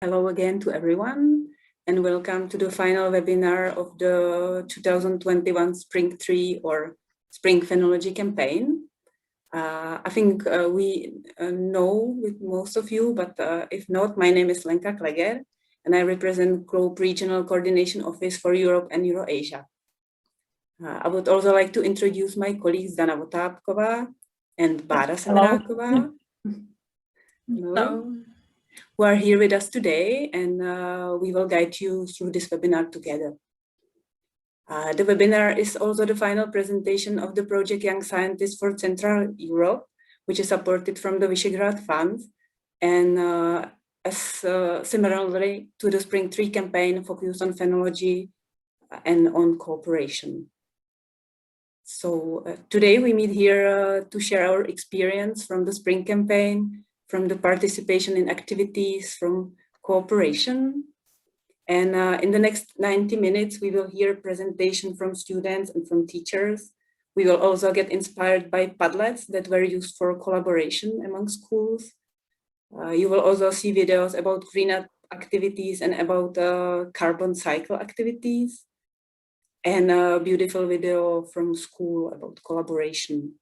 Hello again to everyone, and welcome to the final webinar of the 2021 Spring 3 or Spring Phenology campaign. I think we know with most of you, but if not, my name is Lenka Kleger, and I represent Globe Regional Coordination Office for Europe and Eurasia. I would also like to introduce my colleagues Dana Votápková and Bára Semráková. Hello. Who are here with us today, and we will guide you through this webinar together. The webinar is also the final presentation of the project Young Scientists for Central Europe, which is supported from the Visegrad Fund, and similarly to the Spring 3 campaign focused on phenology and on cooperation. So today we meet here to share our experience from the Spring campaign, from the participation in activities, from cooperation. And in the next 90 minutes, we will hear a presentation from students and from teachers. We will also get inspired by Padlets that were used for collaboration among schools. You will also see videos about green activities and about carbon cycle activities. And a beautiful video from school about collaboration.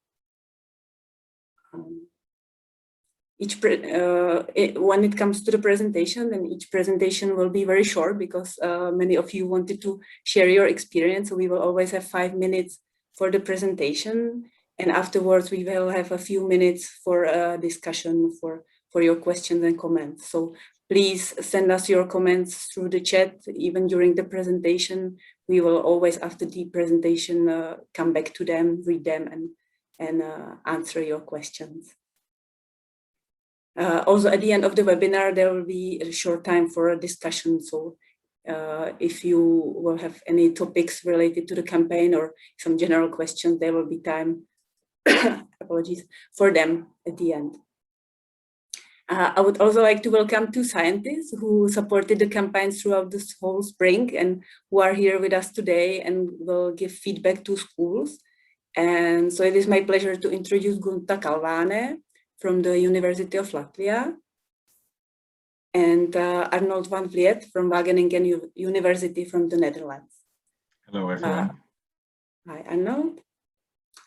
When it comes to the presentation, then each presentation will be very short because many of you wanted to share your experience. So we will always have 5 minutes for the presentation. And afterwards, we will have a few minutes for a discussion for your questions and comments. So please send us your comments through the chat, even during the presentation. We will always, after the presentation, come back to them, read them, and answer your questions. Also, at the end of the webinar, there will be a short time for a discussion. So if you will have any topics related to the campaign or some general questions, there will be time, apologies, for them at the end. I would also like to welcome 2 scientists who supported the campaign throughout this whole spring and who are here with us today and will give feedback to schools. And so it is my pleasure to introduce Gunta Kalvane from the University of Latvia, and Arnold van Vliet from Wageningen University from the Netherlands. Hello, everyone. Hi, Arnold.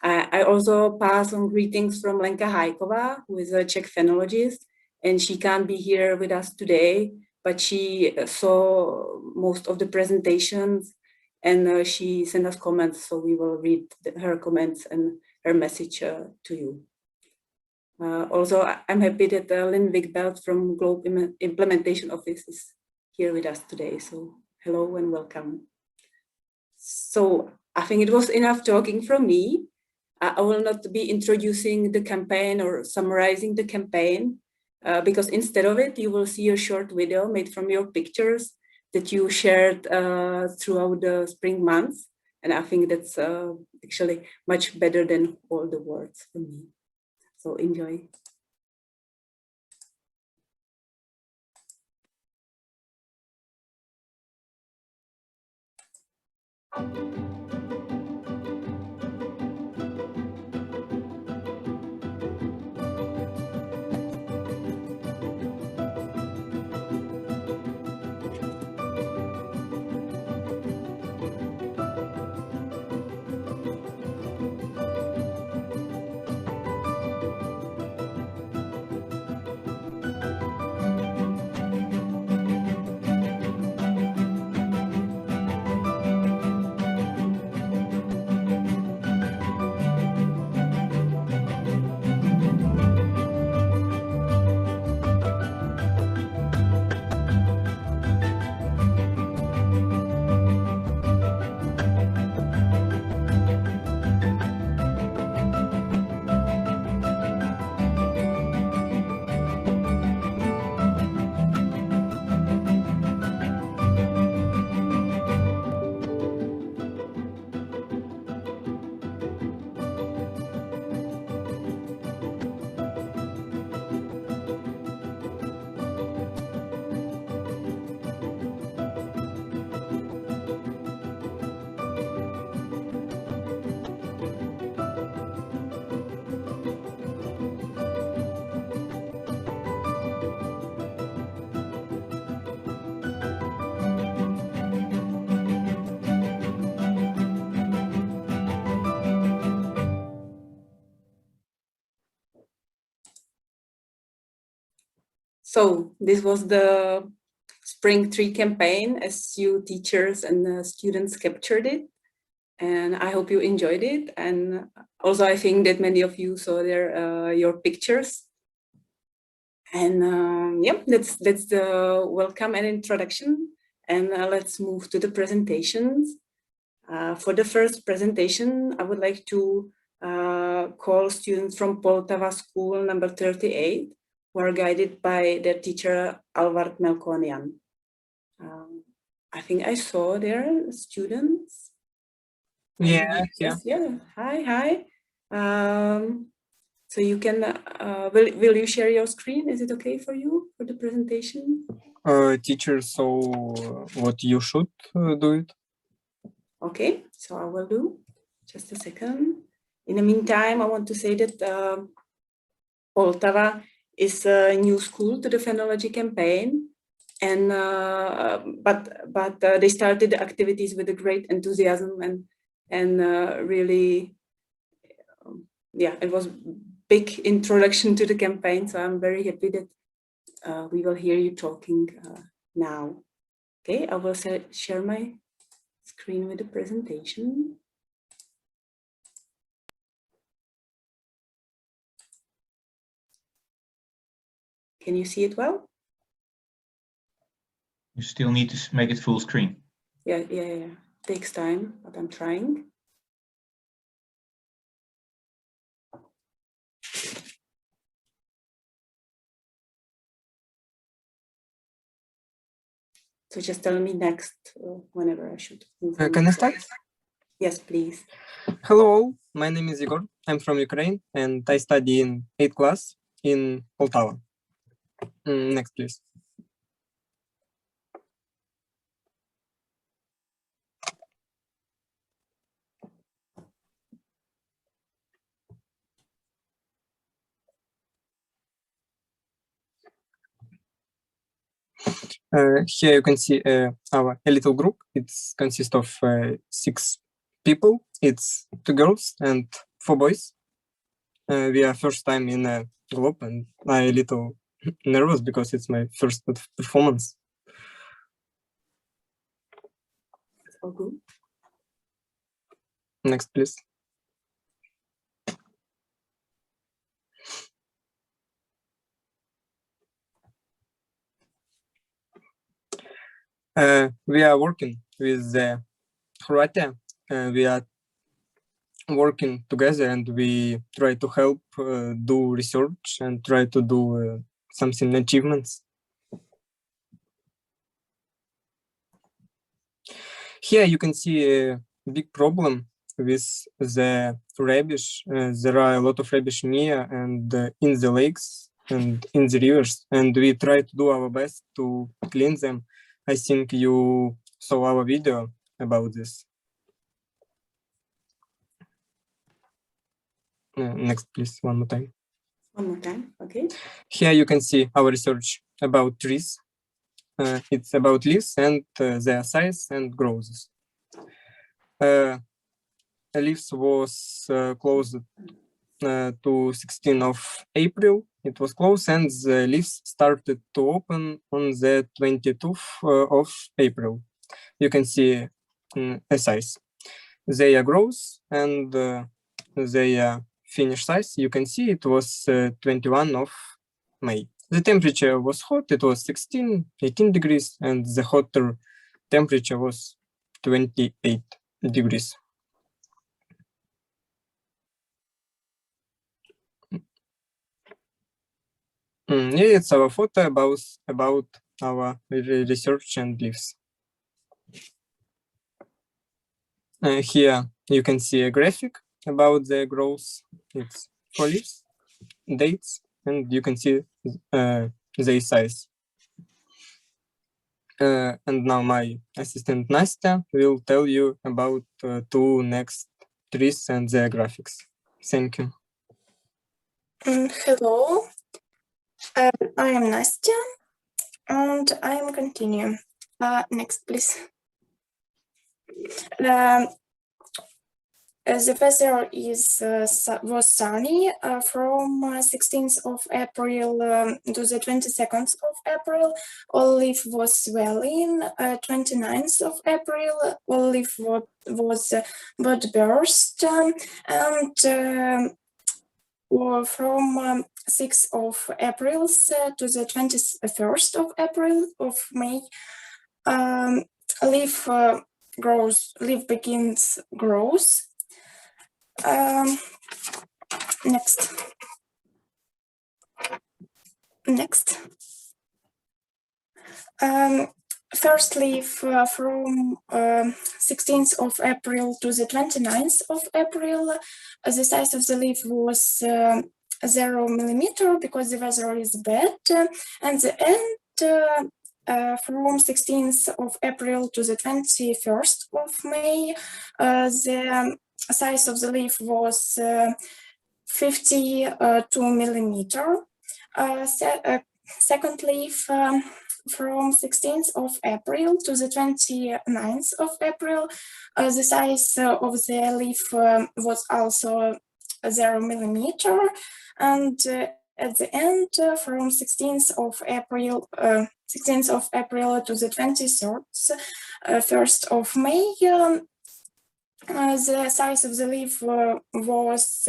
I also pass on greetings from Lenka Hajková, who is a Czech phenologist, and she can't be here with us today, but she saw most of the presentations and she sent us comments, so we will read her comments and her message to you. Also, I'm happy that Lynn Wigbelt from Globe Implementation Office is here with us today. So hello and welcome. So I think it was enough talking from me. I will not be introducing the campaign or summarizing the campaign because instead of it, you will see a short video made from your pictures that you shared throughout the spring months. And I think that's actually much better than all the words for me. So enjoy. So this was the Spring 3 campaign as you teachers and students captured it. And I hope you enjoyed it. And also I think that many of you saw there your pictures. And yeah, that's the welcome and introduction. And let's move to the presentations. For the first presentation, I would like to call students from Poltava school number 38, who are guided by their teacher, Alvaro Melkonian. I think I saw their students. Yeah. Hi. So you can, will you share your screen? Is it okay for you for the presentation? Teacher, so what you should do it? Okay, so I will do. Just a second. In the meantime, I want to say that Poltava is a new school to the Phenology campaign. And but they started the activities with a great enthusiasm and really, yeah, it was big introduction to the campaign. So I'm very happy that we will hear you talking now. Okay, I will share my screen with the presentation. Can you see it well? You still need to make it full screen. Yeah. Takes time, but I'm trying. So just tell me next whenever I should move on. Can I start? Yes, please. Hello, my name is Igor. I'm from Ukraine and I study in 8th class in Poltava. Next, please. Here you can see our little group. It consists of 6 people. It's 2 girls and 4 boys. We are first time in a group and I'm a little nervous because it's my first performance. All good. Next, please. We are working with Croatia. We are working together and we try to help do research and try to do something achievements. Here you can see a big problem with the rubbish. There are a lot of rubbish near and in the lakes and in the rivers, and we try to do our best to clean them. I think you saw our video about this. Next, please, one more time. One more time, okay. Here you can see our research about trees. It's about leaves and their size and growth. Leaves was closed to 16th of April. It was closed and the leaves started to open on the 22nd of April. You can see a size. They are growth and they are finish size. You can see it was 21 of May. The temperature was hot. It was 18 degrees, and the hotter temperature was 28 degrees. Yeah, it's our photo about our research and leaves. Here you can see a graphic about the growth. It's 4 leaves, dates, and you can see their size. And now my assistant Nastya will tell you about 2 next trees and their graphics. Thank you. Hello, I am Nastya, and I am continuing. Next, please. the weather was sunny from 16th of April to the 22nd of April. All leaf was swelling. 29th of April, all leaf was bud burst, and from 6th of April to the 21st of April of May, leaf begins growth. Next. First leaf from 16th of April to the 29th of April. The size of the leaf was 0 millimeter because the weather is bad, and the end from 16th of April to the 21st of May, the size of the leaf was 52 millimeter. Second leaf from 16th of April to the 29th of April, the size of the leaf was also 0 millimeter, and at the end from 16th of April to the 21st of May, the size of the leaf was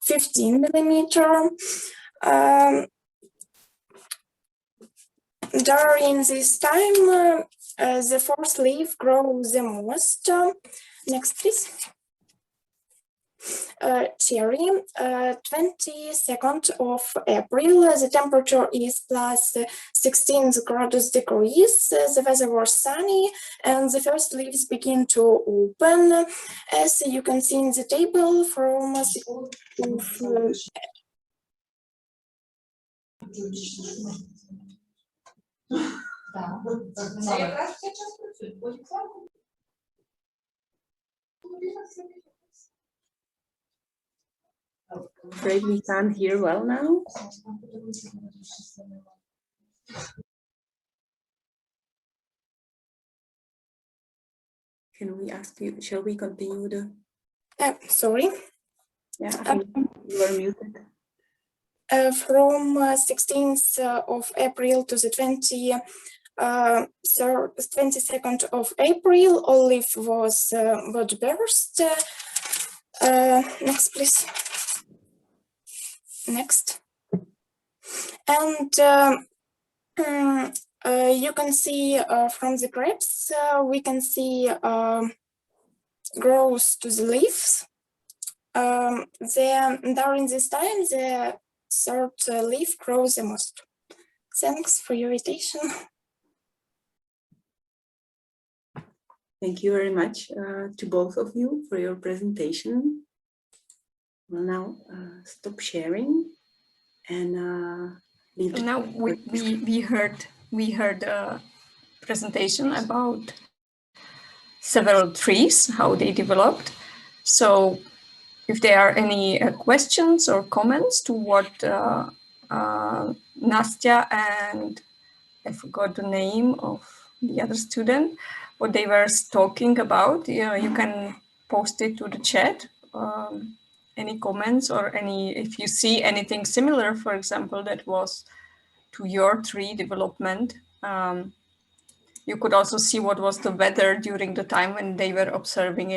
15 millimeter. During this time, the fourth leaf grows the most. Next, please. Cherry, 22nd of April, the temperature is plus 16 degrees, the weather was sunny, and the first leaves begin to open. As you can see in the table from Afraid we can't hear well now. Can we ask you, shall we continue the? Sorry. Yeah, I think you were muted. From 16th of April to the 22nd of April, all leaf was bud burst. Next, please. Next. And you can see from the grapes, we can see growth to the leaves. During this time, the third leaf grows the most. Thanks for your attention. Thank you very much to both of you for your presentation. We'll now stop sharing and leave. Now we heard a presentation about several trees, how they developed. So if there are any questions or comments to what Nastya and I forgot the name of the other student, what they were talking about, you can post it to the chat. Any comments or if you see anything similar, for example, that was to your tree development. You could also see what was the weather during the time when they were observing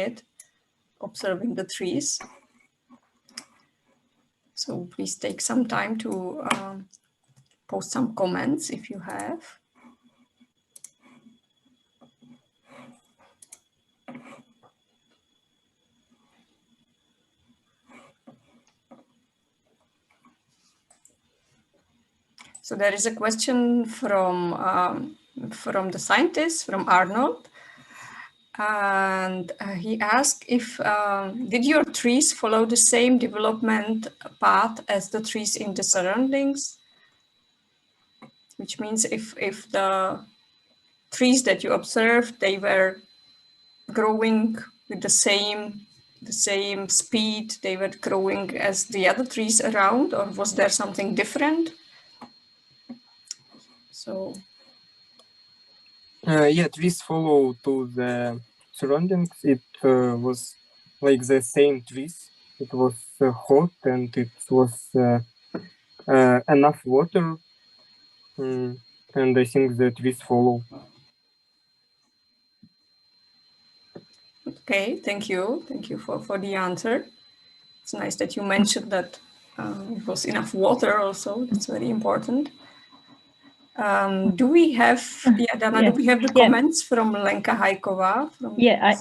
the trees. So please take some time to post some comments if you have. So there is a question from the scientist, from Arnold. And he asked if, did your trees follow the same development path as the trees in the surroundings? Which means if the trees that you observed, they were growing with the same speed, they were growing as the other trees around, or was there something different? So yeah, trees follow to the surroundings. It was like the same trees. It was hot and it was enough water, and I think the trees follow. Okay, thank you. Thank you for the answer. It's nice that you mentioned that it was enough water also. That's very important. Do we have, Dana, do we have the comments from Lenka Hajková?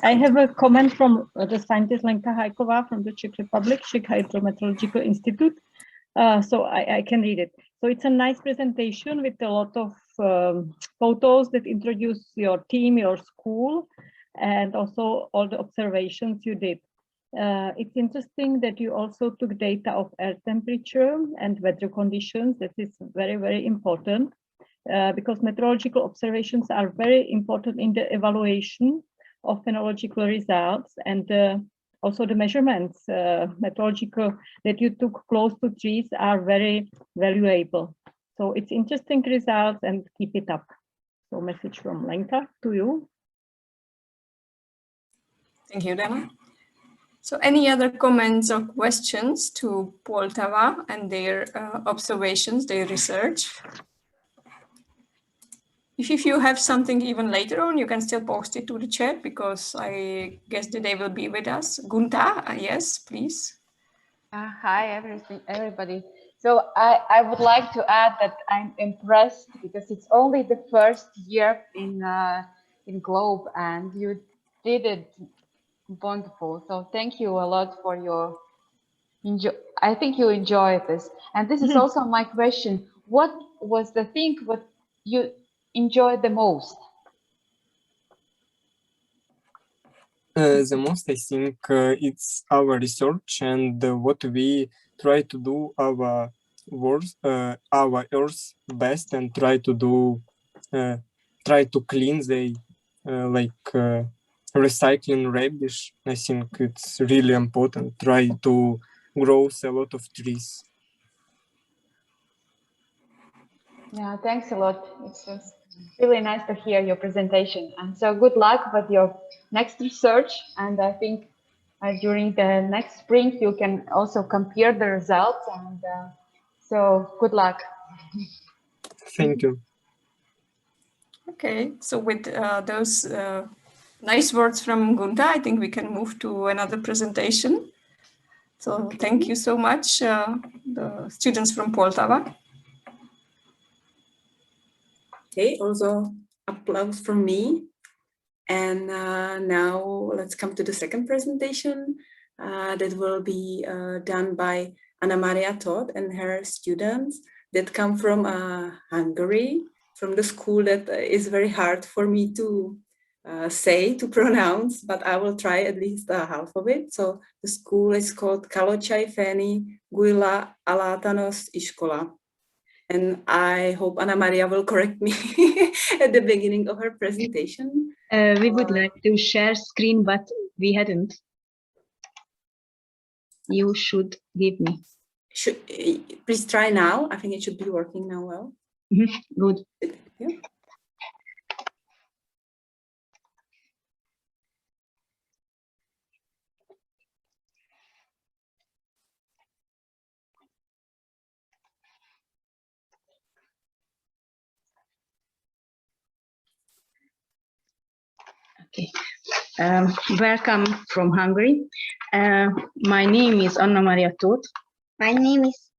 I have a comment from the scientist Lenka Hajková from the Czech Republic, Czech Hydrometeorological Institute. So I can read it. So it's a nice presentation with a lot of photos that introduce your team, your school, and also all the observations you did. It's interesting that you also took data of air temperature and weather conditions. That is very, very important because meteorological observations are very important in the evaluation of phenological results, and also the measurements meteorological that you took close to trees are very valuable. So it's interesting results and keep it up. So message from Lenka to you. Thank you, Dana. So any other comments or questions to Poltava and their observations, their research? If you have something even later on, you can still post it to the chat because I guess that they will be with us. Gunta, yes, please. Hi, everybody. So I would like to add that I'm impressed because it's only the first year in Globe and you did it wonderful. So thank you a lot for your I think you enjoyed this. And this is also my question. What was the thing what you enjoyed the most? The most, I think, it's our research and what we try to do our worst, our Earth's best, and try to do, try to clean the recycling rubbish. I think it's really important. Try to grow a lot of trees. Yeah, thanks a lot. It's really nice to hear your presentation. And so good luck with your next research. And I think during the next spring, you can also compare the results. And so good luck. Thank you. Okay, so with those nice words from Gunta, I think we can move to another presentation. So thank you so much, the students from Poltava. Okay, also applause from me. And now let's come to the second presentation that will be done by Anna Maria Todd and her students that come from Hungary, from the school that is very hard for me to to pronounce, but I will try at least half of it. So the school is called Kalocsai, Fényi, Gyula, Általános, Iskola. And I hope Anna Maria will correct me at the beginning of her presentation. We would like to share screen, but we hadn't. You should give me. Please try now. I think it should be working now well. Good. Yeah. Okay. Welcome from Hungary. My name is Anna Maria Todt. My name is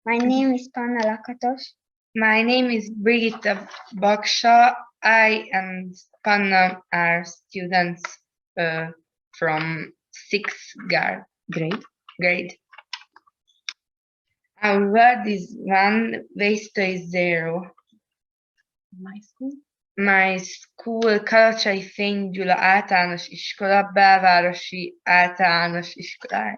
Panna Lakatos. My name is Brigitta Baksha. I and Panna are students from 6th grade. Our word is 1, waste is 0. My school Kalocsai Fényi gyula Általános Iskola, Belvárosi Általános Iskolája.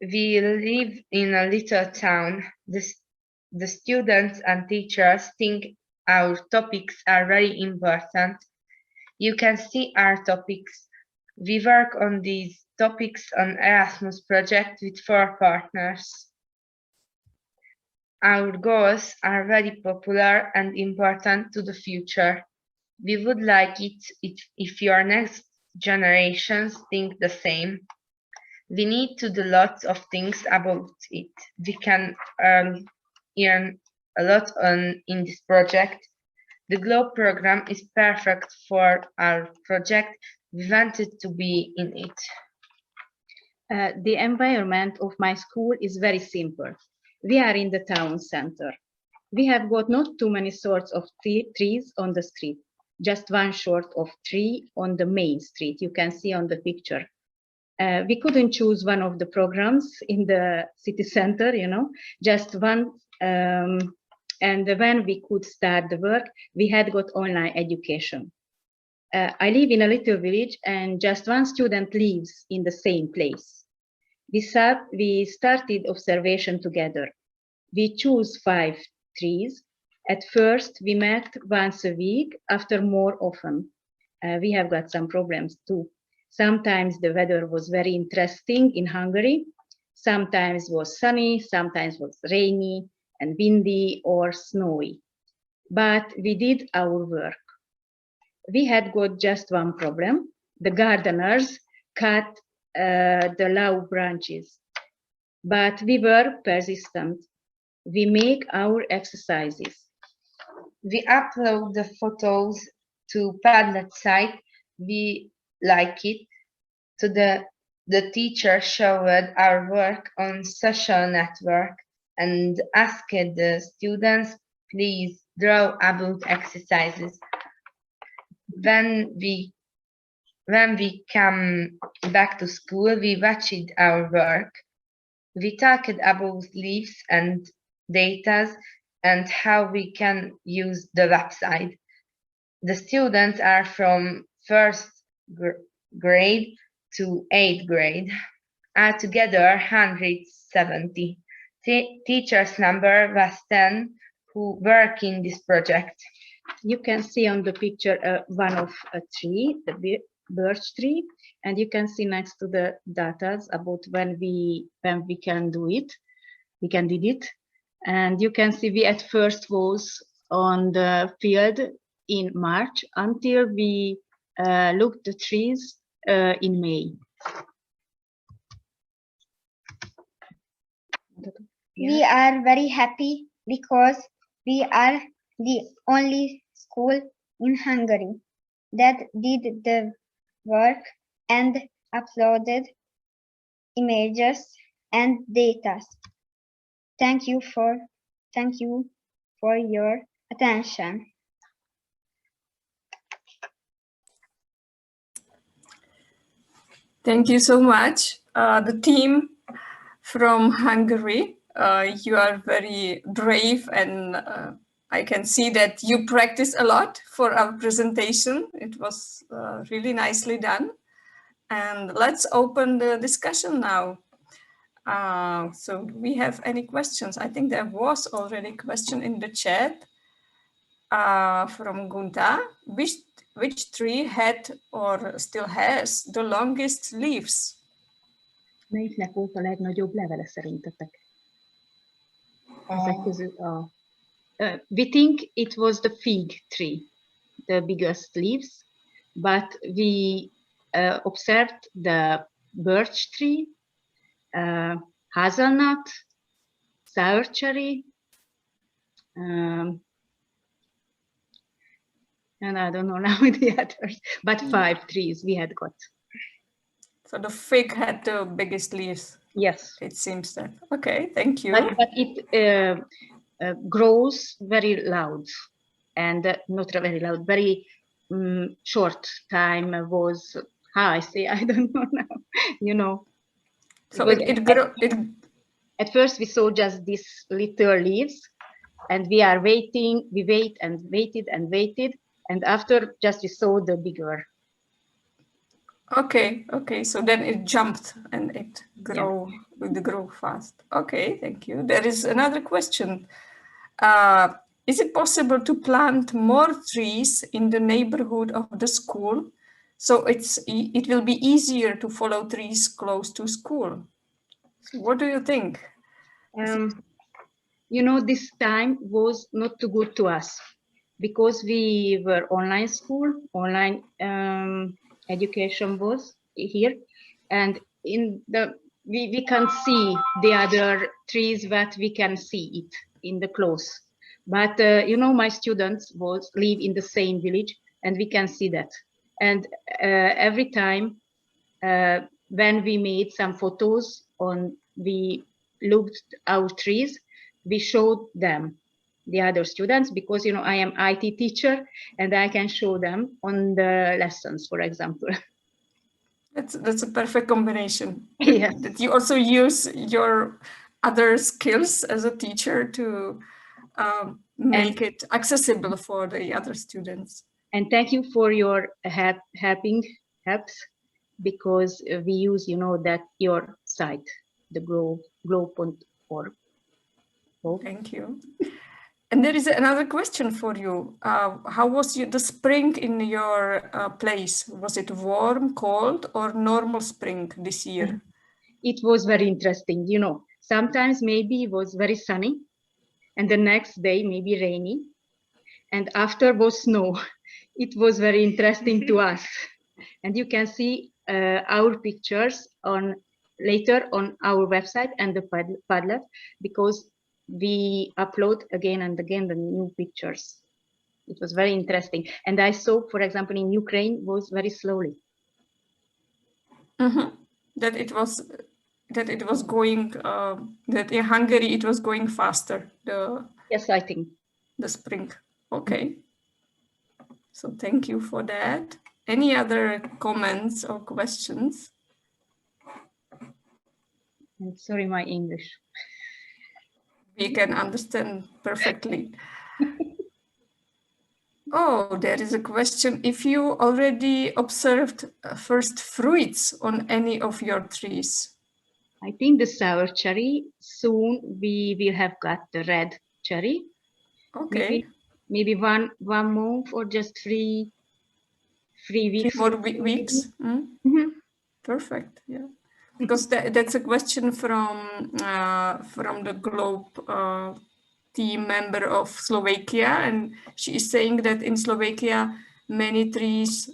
We live in a little town. The students and teachers think our topics are very important. You can see our topics. We work on these topics on Erasmus project with 4 partners. Our goals are very popular and important to the future. We would like it if your next generations think the same. We need to do lots of things about it. We can earn a lot in this project. The GLOBE program is perfect for our project. We wanted to be in it. The environment of my school is very simple. We are in the town center. We have got not too many sorts of trees on the street, just one sort of tree on the main street. You can see on the picture. We couldn't choose one of the programs in the city center, you know, just one. And when we could start the work, we had got online education. I live in a little village and just one student lives in the same place. We started observation together. We choose 5 trees. At first, we met once a week, after more often. We have got some problems too. Sometimes the weather was very interesting in Hungary. Sometimes was sunny, sometimes was rainy and windy or snowy. But we did our work. We had got just one problem. The gardeners cut the low branches, but we were persistent. We make our exercises. We upload the photos to Padlet site. We like it. To the teacher showed our work on social network and asked the students, please draw about exercises. When we come back to school, we watched our work. We talked about leaves and data and how we can use the website. The students are from 1st grade to 8th grade. Altogether, 170. Teachers' number was 10 who work in this project. You can see on the picture one of a tree, the birch tree, and you can see next to the data about when we can do it. We can did it, and you can see we at first was on the field in March until we looked the trees in May. We are very happy because we are the only school in Hungary that did the work and uploaded images and data. Thank you for your attention. Thank you so much. The team from Hungary, you are very brave, and I can see that you practice a lot for our presentation. It was really nicely done. And let's open the discussion now. So do we have any questions? I think there was already a question in the chat from Gunta. Which tree had or still has the longest leaves? Melyiknek volt a legnagyobb levele szerintetek? Ezek közül we think it was the fig tree, the biggest leaves, but we observed the birch tree, hazelnut, sour cherry, and I don't know now the others, but 5 trees we had got. So the fig had the biggest leaves. Yes. It seems that. Okay, thank you. But it grows very loud, and not very loud, very short time was, how I say, I don't know now, you know. So at first we saw just these little leaves, and we wait and waited and waited, and after just we saw the bigger. Okay, so then it jumped and it grew fast. Okay, thank you. There is another question. Is it possible to plant more trees in the neighborhood of the school, so it will be easier to follow trees close to school? So what do you think? you know, this time was not too good to us because we were online school, online education was here, and in the we can't see the other trees, but we can see it in the close. But you know, my students live in the same village, and we can see that. And every time when we made some photos we looked our trees, we showed them the other students, because you know I am IT teacher and I can show them on the lessons, for example. That's a perfect combination. Yes. That you also use your other skills as a teacher to make it accessible for the other students. And thank you for your helps, because we use, you know, that your site, the globe.org. Thank you. And there is another question for you. How was the spring in your place? Was it warm, cold, or normal spring this year? It was very interesting. You know, sometimes maybe it was very sunny, and the next day maybe rainy, and after was snow. It was very interesting to us. And you can see our pictures later on our website and the Padlet, because we upload again and again the new pictures. It was very interesting. And I saw, for example, in Ukraine was very slowly. Mm-hmm. That it was going, that in Hungary it was going faster. Yes, I think. The spring. Okay. So thank you for that. Any other comments or questions? I'm sorry, my English. We can understand perfectly. Oh, there is a question. If you already observed first fruits on any of your trees? I think the sour cherry, soon we will have got the red cherry. Okay. Maybe one month or just three weeks. 3 more weeks. Mm-hmm. Perfect. Yeah. Because that's a question from the Globe team member of Slovakia, and she is saying that in Slovakia many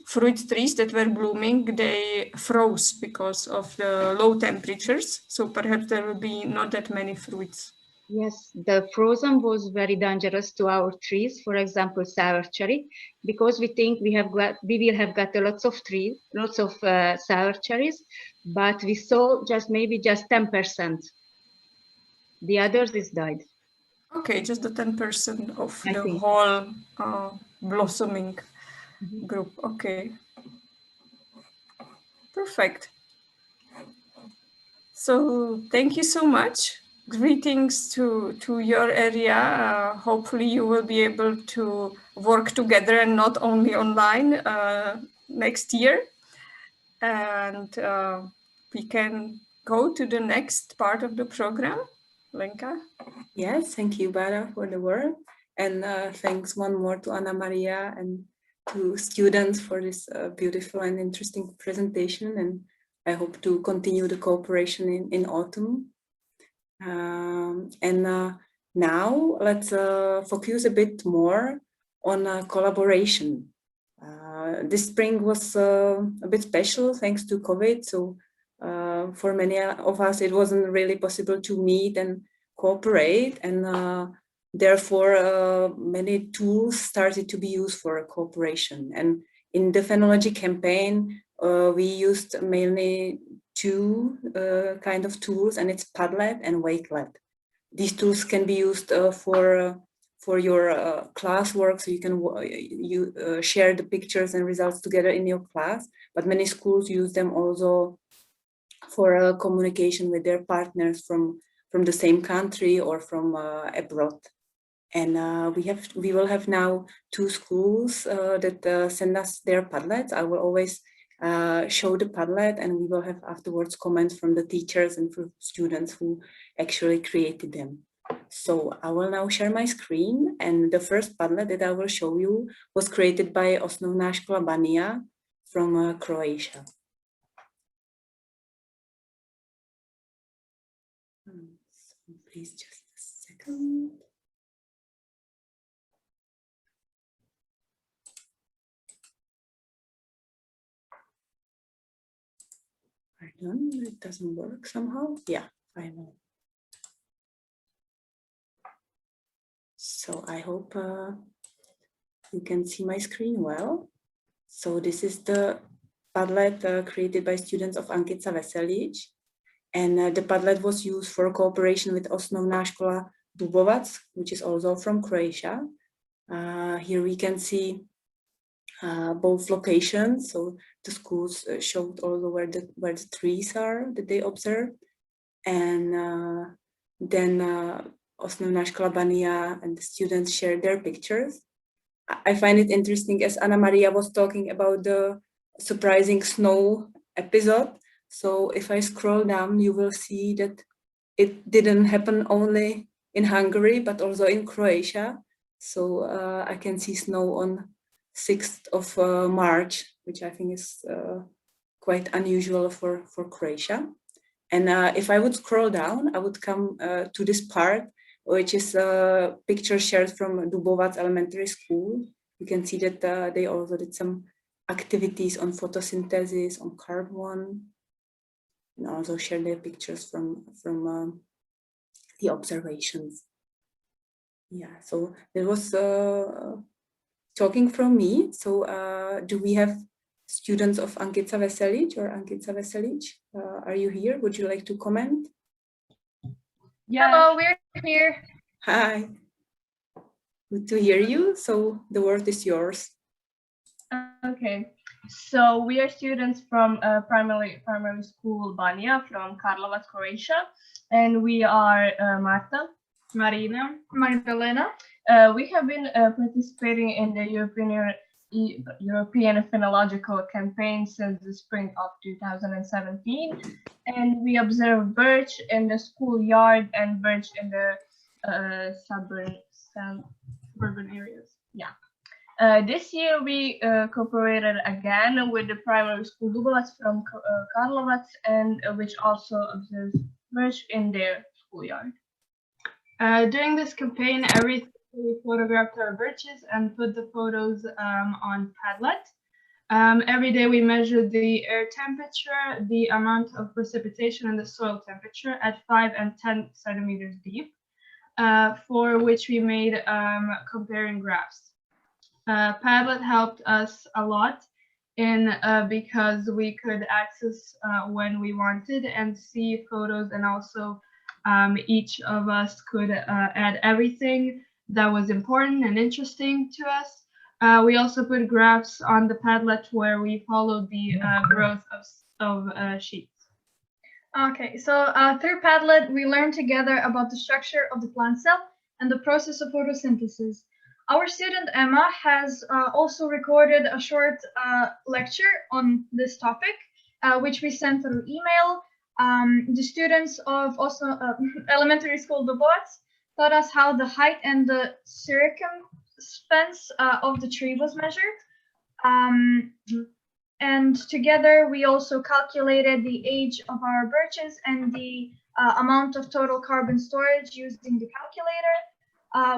fruit trees that were blooming, they froze because of the low temperatures. So perhaps there will be not that many fruits. Yes, the frozen was very dangerous to our trees. For example, sour cherry, because we think we will have got lots of sour cherries, but we saw maybe just 10%. The others is died. Okay, just the 10% of the whole blossoming group. Okay. Perfect. So thank you so much. Greetings to your area. Hopefully you will be able to work together and not only online next year. And we can go to the next part of the program. Lenka? Yes, thank you, Bara, for the work. And thanks one more to Anna Maria and to students for this beautiful and interesting presentation. And I hope to continue the cooperation in autumn. Now let's focus a bit more on collaboration. This spring was a bit special thanks to COVID. So for many of us, it wasn't really possible to meet and cooperate, and therefore many tools started to be used for cooperation. And in the Phenology campaign, we used mainly two kind of tools, and it's Padlet and Wakelet. These tools can be used for your classwork, so you can share the pictures and results together in your class, but many schools use them also for communication with their partners from the same country or from abroad. And we will have now 2 schools that send us their Padlets. I will always show the Padlet, and we will have afterwards comments from the teachers and from students who actually created them. So I will now share my screen, and the first Padlet that I will show you was created by Iskola Banija from Croatia. So please just a Second. Pardon, it doesn't work somehow. Yeah, finally. So I hope you can see my screen well. So this is the Padlet created by students of Ankita Veselic. And the Padlet was used for cooperation with Osnovná škola Dubovac, which is also from Croatia. Here we can see both locations. So the schools showed also where the trees are that they observed. And then Osnovná škola Banija and the students shared their pictures. I find it interesting, as Anna Maria was talking about the surprising snow episode. So if I scroll down, you will see that it didn't happen only in Hungary, but also in Croatia. So I can see snow on 6th of March, which I think is quite unusual for Croatia. And if I would scroll down, I would come to this part, which is a picture shared from Dubovac Elementary School. You can see that they also did some activities on photosynthesis, on carbon, and also share their pictures from the observations. Yeah, so it was talking from me. So do we have students of Ankita Veselic or Ankita Veselic? Are you here? Would you like to comment? Yeah. Hello, we're here. Hi. Good to hear you. So the word is yours. Okay. So we are students from primary school Banija from Karlovac, Croatia, and we are Marta, Marina, Magdalena. We have been participating in the European Phenological campaign since the spring of 2017, and we observe birch in the schoolyard and birch in the suburban areas. Yeah. This year we cooperated again with the primary school Dubovac from Karlovac, and which also observes birch in their schoolyard. During this campaign, we photographed our birches and put the photos on Padlet. Every day we measured the air temperature, the amount of precipitation, and the soil temperature at 5 and 10 centimeters deep, for which we made comparing graphs. Padlet helped us a lot because we could access when we wanted and see photos, and also each of us could add everything that was important and interesting to us. We also put graphs on the Padlet where we followed the growth of sheets. Okay, so through Padlet, we learned together about the structure of the plant cell and the process of photosynthesis. Our student Emma has also recorded a short lecture on this topic, which we sent through email. The students of also elementary school Dubovac taught us how the height and the circumference of the tree was measured. And together we also calculated the age of our birches and the amount of total carbon storage using the calculator.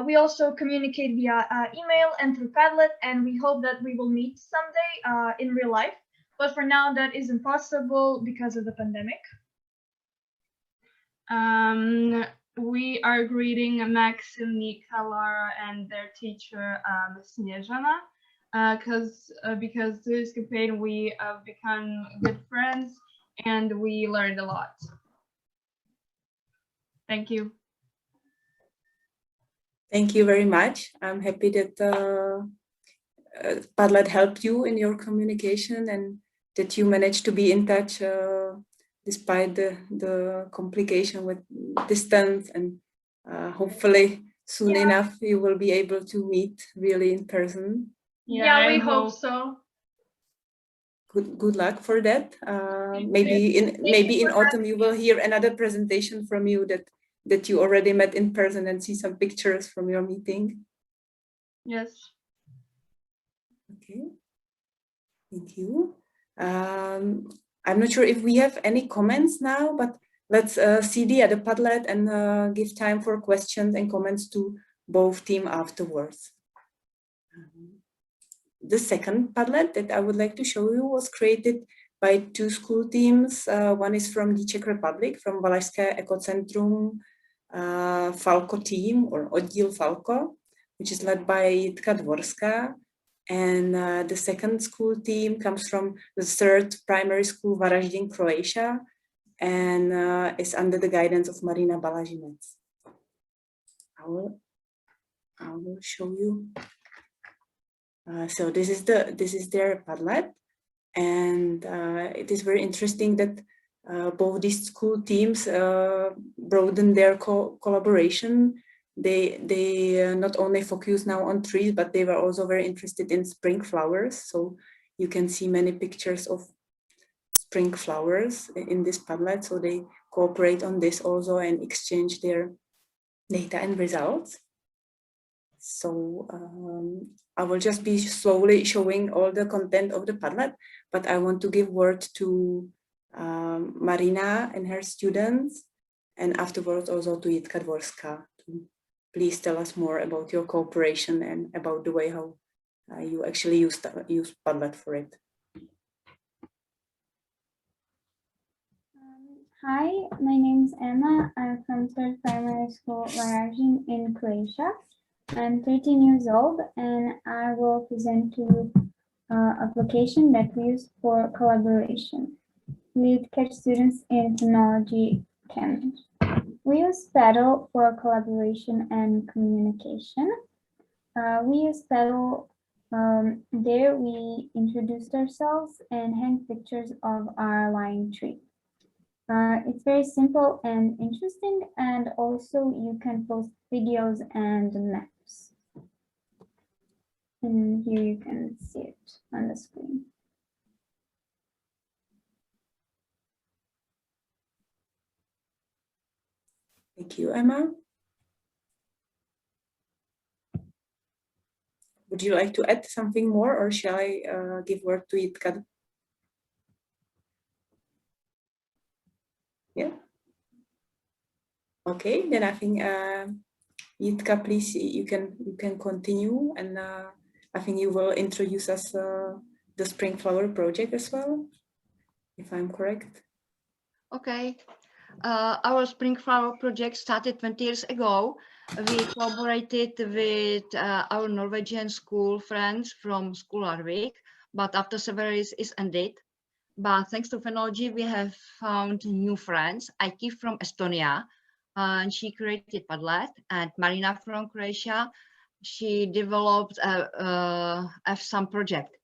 We also communicate via email and through Padlet, and we hope that we will meet someday in real life. But for now, that is impossible because of the pandemic. We are greeting Maxim, Nika, Lara, and their teacher, Snezhana, because through this campaign we have become good friends and we learned a lot. Thank you. Thank you very much. I'm happy that Padlet helped you in your communication and that you managed to be in touch despite the complication with distance, and hopefully soon enough you will be able to meet really in person. Yeah, we hope so. Good luck for that. Maybe in autumn you will hear another presentation from you that you already met in person and see some pictures from your meeting. Yes. Okay. Thank you. I'm not sure if we have any comments now, but let's see the other Padlet and give time for questions and comments to both teams afterwards. The second Padlet that I would like to show you was created by two school teams. One is from the Czech Republic, from Valašské ekocentrum Falco team, or oddíl Falco, which is led by Jitka Dvorská. And the second school team comes from the third primary school, Varazdin, Croatia, and is under the guidance of Marina Balažinec. I will show you. So this is their Padlet, and it is very interesting that both these school teams broaden their collaboration. They not only focus now on trees, but they were also very interested in spring flowers. So you can see many pictures of spring flowers in this Padlet. So they cooperate on this also and exchange their data and results. So I will just be slowly showing all the content of the Padlet, but I want to give word to Marina and her students, and afterwards also to Jitka Dvorská. Please tell us more about your cooperation and about the way how you actually use Padlet for it. Hi, my name is Emma. I'm from third primary school Varazdin in Croatia. I'm 13 years old, and I will present to you an application that we use for collaboration with catch students in Phenology camp. We use Padlet for collaboration and communication. We use Padlet. There we introduced ourselves and hang pictures of our lying tree. It's very simple and interesting, and also you can post videos and maps. And here you can see it on the screen. Thank you, Emma. Would you like to add something more, or shall I give word to Jitka? Yeah. Okay, then I think Jitka, please, you can continue, and I think you will introduce us the Spring Flower project as well, if I'm correct. Okay. Our Spring Flower project started 20 years ago. We collaborated with our Norwegian school friends from School Larvik, but after several years it ended. But thanks to Phenology, we have found new friends. Aiki from Estonia, and she created Padlet, and Marina from Croatia, she developed a some project.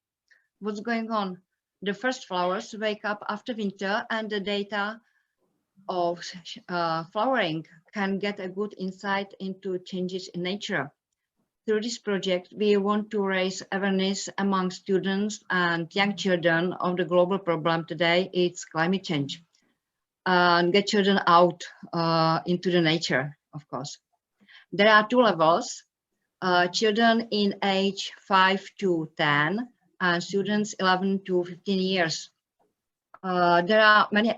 What's going on? The first flowers wake up after winter, and the data of flowering can get a good insight into changes in nature. Through this project, we want to raise awareness among students and young children of the global problem today, it's climate change, and get children out into the nature, of course. There are two levels, children in age 5 to 10 and students 11 to 15 years. There are many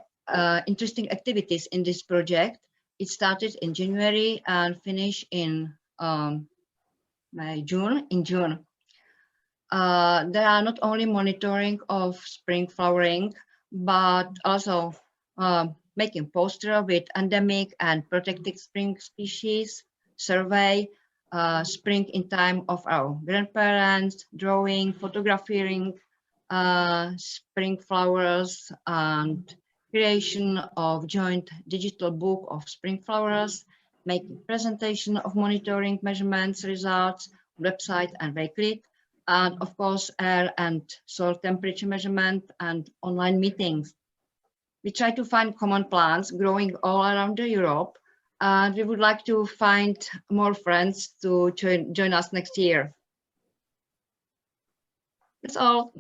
interesting activities in this project. It started in January and finished in June. There are not only monitoring of spring flowering, but also making poster with endemic and protected spring species, survey, spring in time of our grandparents, drawing, photographing spring flowers, and creation of joint digital book of spring flowers, making presentation of monitoring measurements results, website and bakery, and of course air and soil temperature measurement and online meetings. We try to find common plants growing all around Europe, and we would like to find more friends to join us next year. That's all.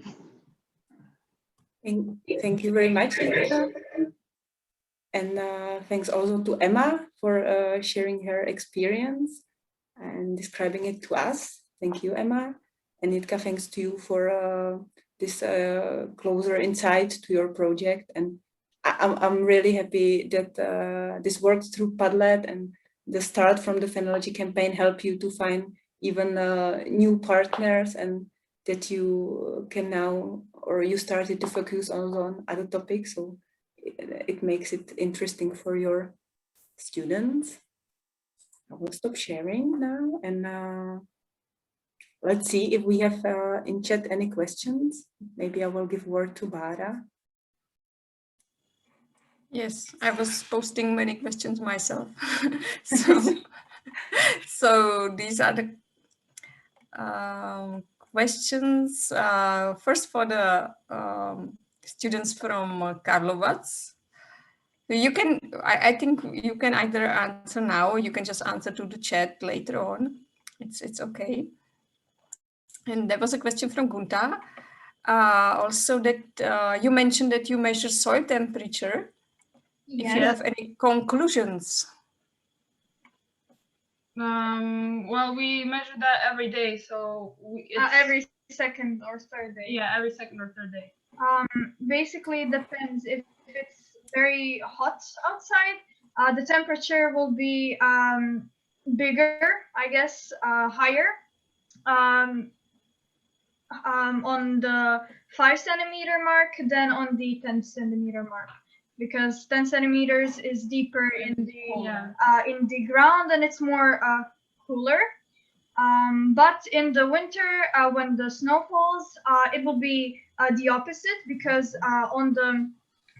Thank you very much, Jitka. And thanks also to Emma for sharing her experience and describing it to us. Thank you, Emma. And Jitka, thanks to you for this closer insight to your project. And I'm really happy that this works through Padlet, and the start from the Phenology campaign help you to find even new partners, and that you can now, or you started to focus also on other topics. So it makes it interesting for your students. I will stop sharing now, and let's see if we have in chat any questions. Maybe I will give word to Bára. Yes, I was posting many questions myself. So these are the questions. First, for the students from Karlovac. You can, I think you can either answer now, or you can just answer to the chat later on. It's okay. And there was a question from Gunta. Also that you mentioned that you measure soil temperature. Yes. If you have any conclusions. Well, we measure that every day, so every second or third day. Yeah, every second or third day. Basically, it depends. If it's very hot outside, the temperature will be bigger, I guess, higher. On the 5 centimeter mark than on the 10 centimeter mark, because 10 centimeters is deeper in the ground and it's more cooler. But in the winter, when the snow falls, it will be the opposite, because on the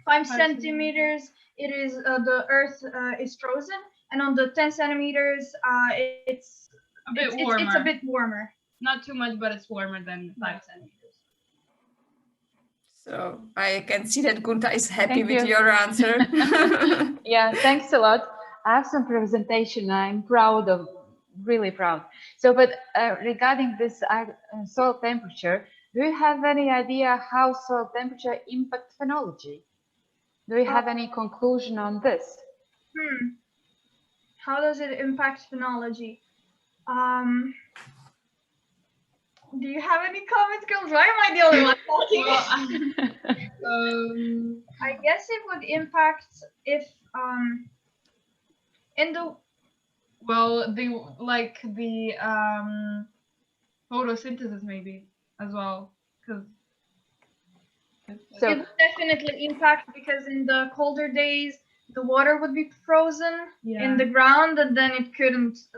5 centimeters, it is the earth is frozen, and on the 10 centimeters, it's a bit warmer. It's a bit warmer. Not too much, but it's warmer than 5 centimeters. So I can see that Gunta is happy Thank with you. your answer. Yeah, thanks a lot. I have some presentation I'm proud of, really proud. So, but regarding this soil temperature, do you have any idea how soil temperature impacts phenology? Do you have any conclusion on this? How does it impact phenology? Do you have any comments, girls? Why am I the only one talking? I guess it would impact if in the photosynthesis maybe as well, because it would definitely impact, because in the colder days the water would be frozen in the ground, and then it couldn't,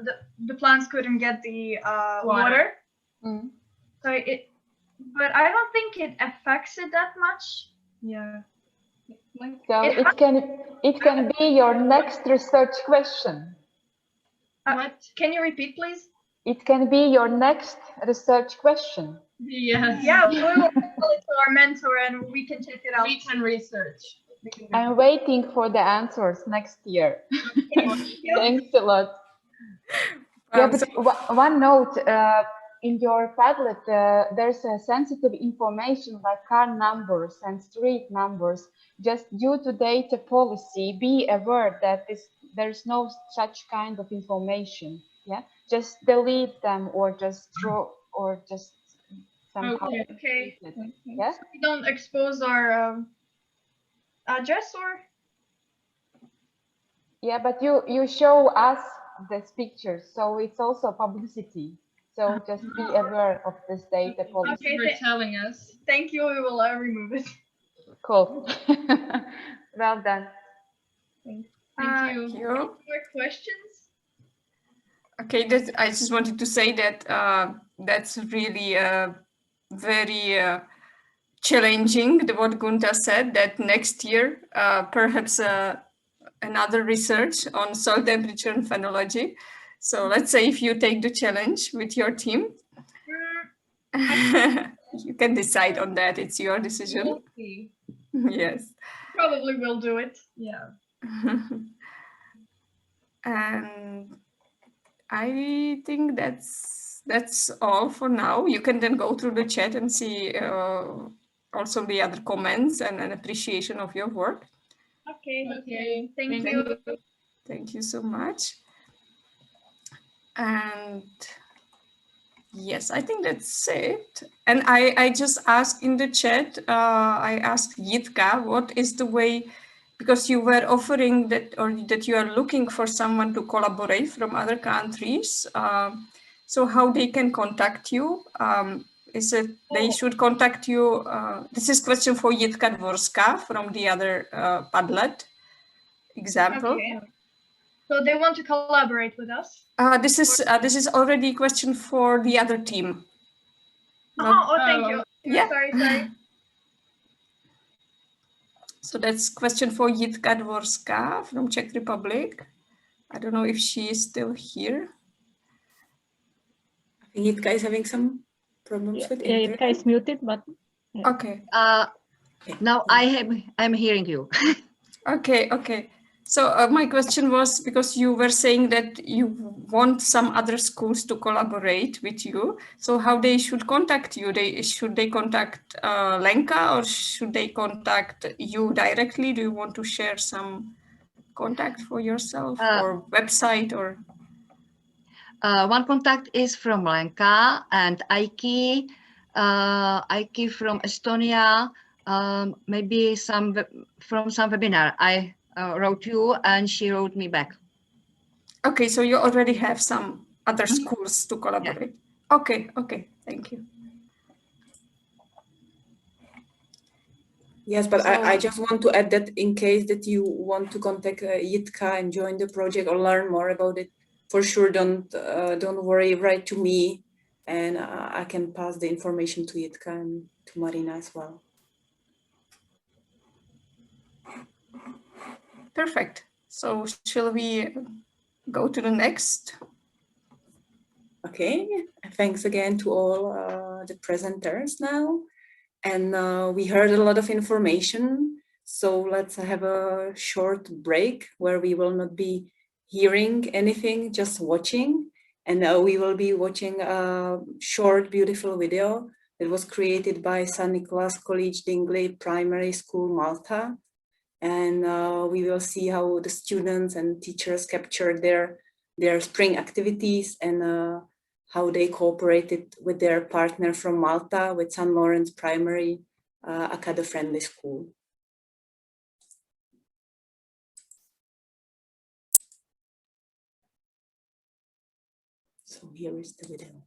the plants couldn't get the water. So but I don't think it affects it that much. Yeah. So it can be your next research question. What? Can you repeat, please? It can be your next research question. Yes. Yeah, we will tell it to our mentor and we can check it out. We can research. I'm waiting for the answers next year. Thanks a lot. Yeah, but one note, in your Padlet, there's a sensitive information like car numbers and street numbers. Just due to data policy, be aware that there's no such kind of information. Yeah, just delete them or just draw or just somehow. Okay. Yeah. So we don't expose our address, or? Yeah, but you show us these pictures, so it's also publicity. So just be aware of this data policy. Okay, for telling us. Thank you. We will remove it. Cool. Well done. Thank Any you. more questions? Okay, I just wanted to say that that's really very challenging, what Gunta said, that next year perhaps another research on soil temperature and phenology. So let's say if you take the challenge with your team, you can decide on that. It's your decision. We'll see. Yes. Probably will do it. Yeah. And I think that's all for now. You can then go through the chat and see also the other comments and an appreciation of your work. Okay. Thank you. Thank you so much. And yes, I think that's it. And I just asked in the chat, I asked Jitka, what is the way because you were offering that, or that you are looking for someone to collaborate from other countries. So how they can contact you? Is it they should contact you? This is question for Jitka Dvorska from the other Padlet example. Okay. So they want to collaborate with us? This is already a question for the other team. Thank you. Yeah. Sorry. So that's question for Jitka Dvorska from Czech Republic. I don't know if she is still here. I think Jitka is having some problems with internet. Jitka is muted, but yeah. Okay. Now I'm hearing you. Okay. So my question was, because you were saying that you want some other schools to collaborate with you. So how they should contact you? Should they contact Lenka, or should they contact you directly? Do you want to share some contact for yourself or website or? One contact is from Lenka and Aiki from Estonia. Maybe from some webinar. I wrote you and she wrote me back. Okay, so you already have some other schools to collaborate. Yeah. Okay, thank you. Yes, but I just want to add that in case that you want to contact Jitka and join the project or learn more about it, for sure don't worry, write to me, and I can pass the information to Jitka and to Marina as well. Perfect. So shall we go to the next? Okay, thanks again to all the presenters now. And we heard a lot of information. So let's have a short break where we will not be hearing anything, just watching. And we will be watching a short, beautiful video that was created by St. Nicholas College, Dingli Primary School, Malta. And we will see how the students and teachers captured their spring activities and how they cooperated with their partner from Malta, with St. Lawrence Primary, Academy-friendly school. So here is the video.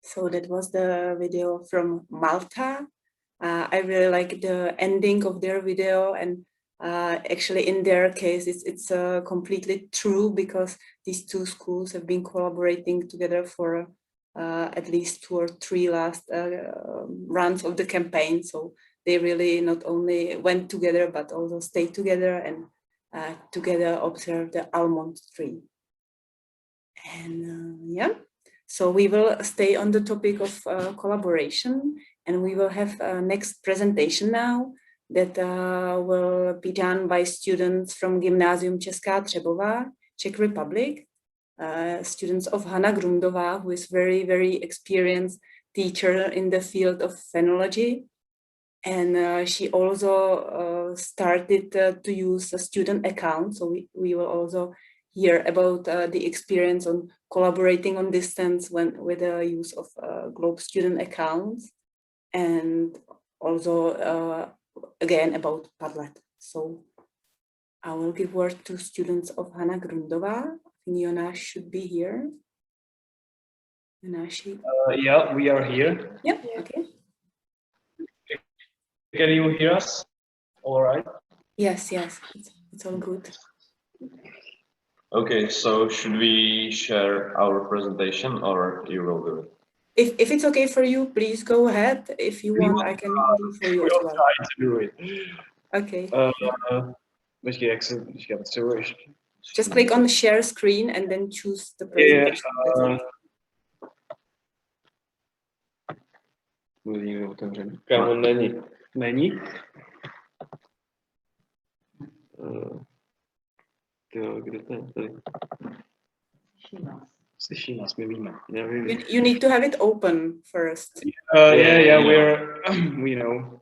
So that was the video from Malta. I really like the ending of their video, and actually in their case it's completely true, because these two schools have been collaborating together for at least 2 or 3 last runs of the campaign. So they really not only went together but also stayed together and together observed the almond tree. And yeah. So we will stay on the topic of collaboration, and we will have a next presentation now that will be done by students from Gymnázium Česká, Třebová, Czech Republic, students of Hanna Grundová, who is very, very experienced teacher in the field of phenology. And she also started to use a student account. So we will also hear about the experience on collaborating on distance with the use of Globe student accounts, and also again about Padlet. So I will give word to students of Hanna Grundová. Iona should be here. Yeah, we are here. Yep, okay. Can you hear us? All right. Yes, it's all good. Okay, so should we share our presentation or you will do it? If it's okay for you, please go ahead. If you want, I can do for you as well. We'll try to do it. Okay. Počkej, jak se potřebuje ještě? Just click on the share screen and then choose the presentation. Bude někdo otevřený? Kámo, není. Není? Kde to je? Tady. Slyší nás, my víme. You need to have it open first. Yeah, we're, we know.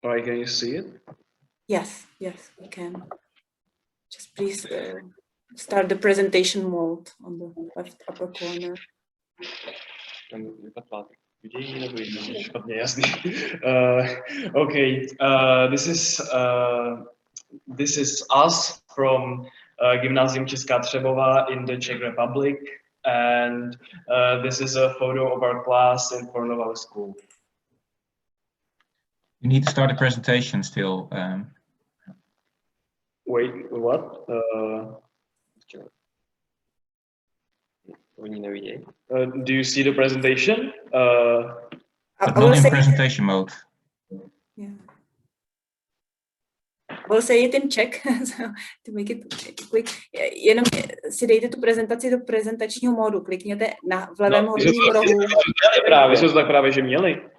All right, can you see it? Yes, we can. Just please start the presentation mode on the left upper corner. Okay, this is us from Gymnázium Česká Třebová in the Czech Republic, and this is a photo of our class in front of our school. You need to start the presentation still. Wait, what? Do you see the presentation? But not in presentation mode. Yeah. We'll say it in Czech, so to make it quick. Jenom si dejte tu prezentaci do prezentačního módu. Klikněte v levém horním rohu. My jsme to tak právě, že měli.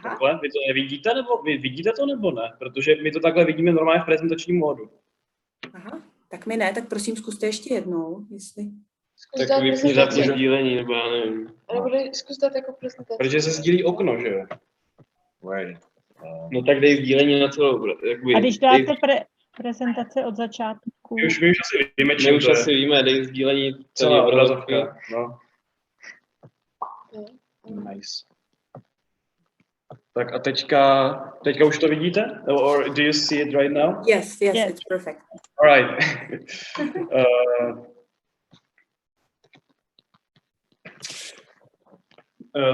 Takhle, vy to nevidíte, nebo vy vidíte to, nebo ne? Protože my to takhle vidíme normálně v prezentačním módu. Aha, tak my ne, tak prosím zkuste ještě jednou, jestli... Tak vypni zapni sdílení, nebo já nevím. Nebo zkus dát jako prezentaci. Protože se sdílí okno, že jo? No tak dej sdílení na celou. A když dáte prezentace od začátku... My už asi víme, čím to je. Asi víme, dej sdílení celá obrazovka. No. Nice. Tak a teďka už to vidíte? Or do you see it right now? Yes, it's perfect. All right.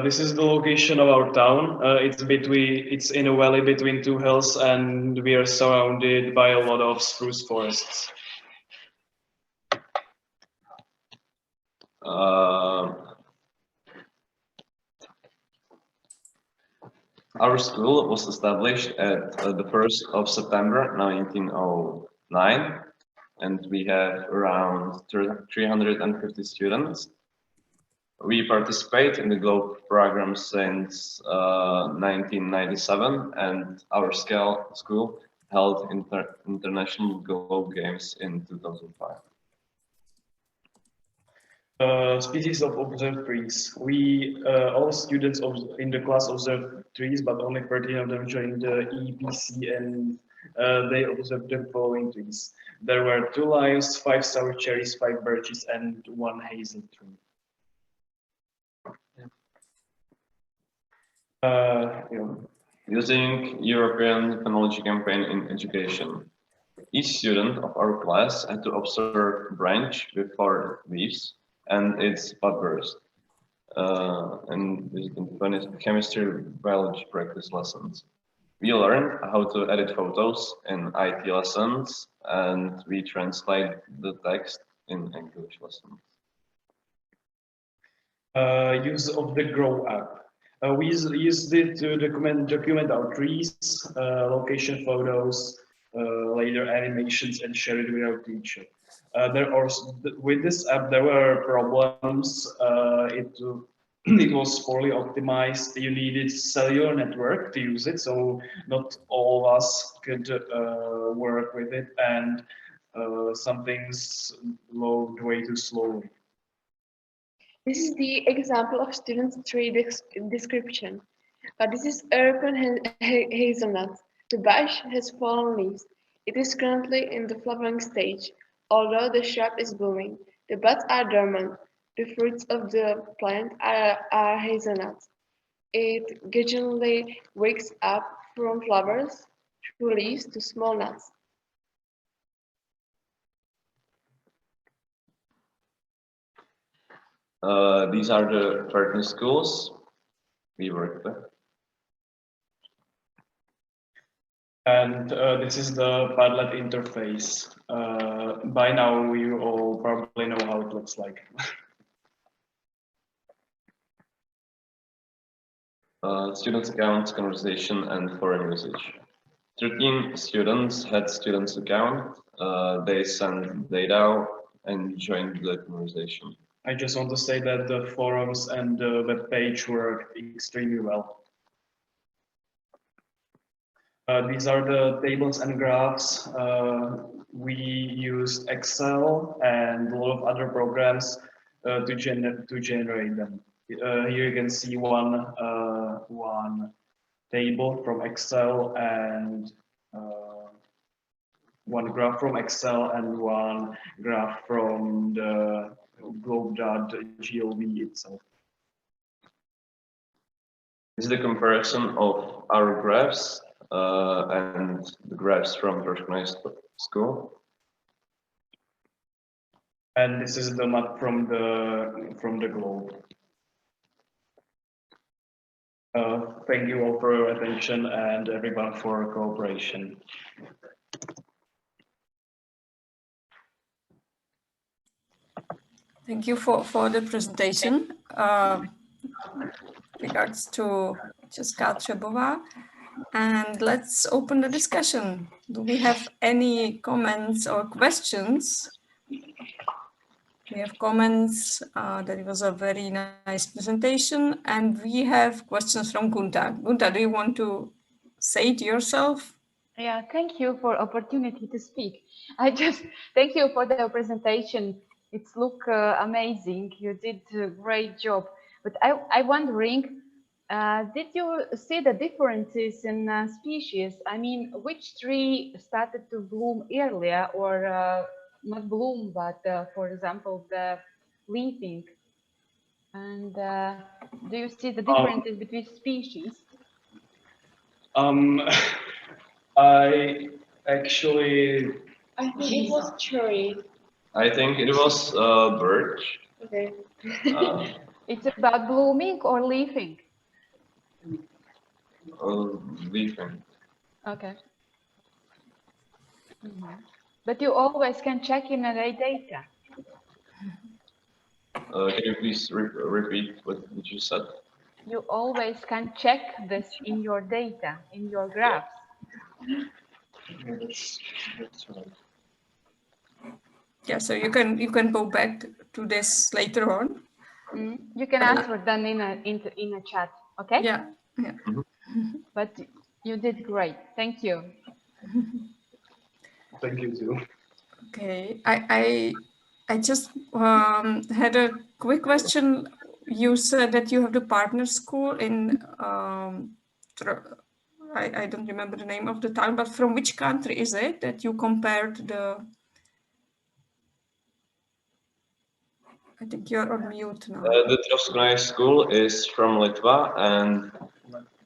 This is the location of our town. It's in a valley between two hills, and we are surrounded by a lot of spruce forests. Our school was established at the 1st of September 1909, and we have around 350 students. We participate in the Globe program since 1997, and our school held international Globe games in 2005. Species of observed trees. All students in the class observed trees, but only 13 of them joined the EPC, and they observed the following trees. There were 2 limes, 5 sour cherries, 5 birches, and 1 hazel tree. Using European Phenology campaign in education. Each student of our class had to observe a branch with 4 leaves and its budburst. And this is the chemistry biology practice lessons. We learned how to edit photos in IT lessons, and we translate the text in English lessons. Use of the Grow app. We used it to document our trees, location photos, later animations, and share it with our teacher. With this app, there were problems. It was poorly optimized. You needed cellular network to use it, so not all of us could work with it. And some things load way too slowly. This is the example of student's tree description. This is European hazelnut. The bunch has fallen leaves. It is currently in the flowering stage, although the shrub is blooming. The buds are dormant. The fruits of the plant are hazelnuts. It gradually wakes up from flowers through leaves to small nuts. These are the partner schools we work with. And this is the Padlet interface. By now, you all probably know how it looks like. Students account, conversation, and foreign usage. 13 students had students account. They sent data and joined the conversation. I just want to say that the forums and the web page work extremely well. These are the tables and graphs. We used Excel and a lot of other programs to generate them. Here you can see one table from Excel and one graph from Excel and one graph from the globe.gov itself. This is the comparison of our graphs and the graphs from recognized school. And this is the map from the globe. Thank you all for your attention and everyone for cooperation. Thank you for the presentation. Regards to Česká, Třebová. And let's open the discussion. Do we have any comments or questions? We have comments that it was a very nice presentation, and we have questions from Gunta. Gunta, do you want to say it yourself? Yeah, thank you for opportunity to speak. I just thank you for the presentation. It's look amazing. You did a great job. But I wondering, did you see the differences in species? I mean, which tree started to bloom earlier, or not bloom, but for example, the leafing? And do you see the differences between species? I actually... I think it was cherry. I think it was birch. Okay. It's about blooming or leafing? Leafing. Okay. But you always can check in array data. Can you please repeat what you said? You always can check this in your data, in your graphs. That's right. Yeah, so you can go back to this later on. You can answer then in a chat, okay? Yeah. But you did great. Thank you. Thank you too. Okay, I just had a quick question. You said that you have the partner school in I don't remember the name of the town, but from which country is it that you compared the? I think you're on mute now. The Třebová school is from Litva, and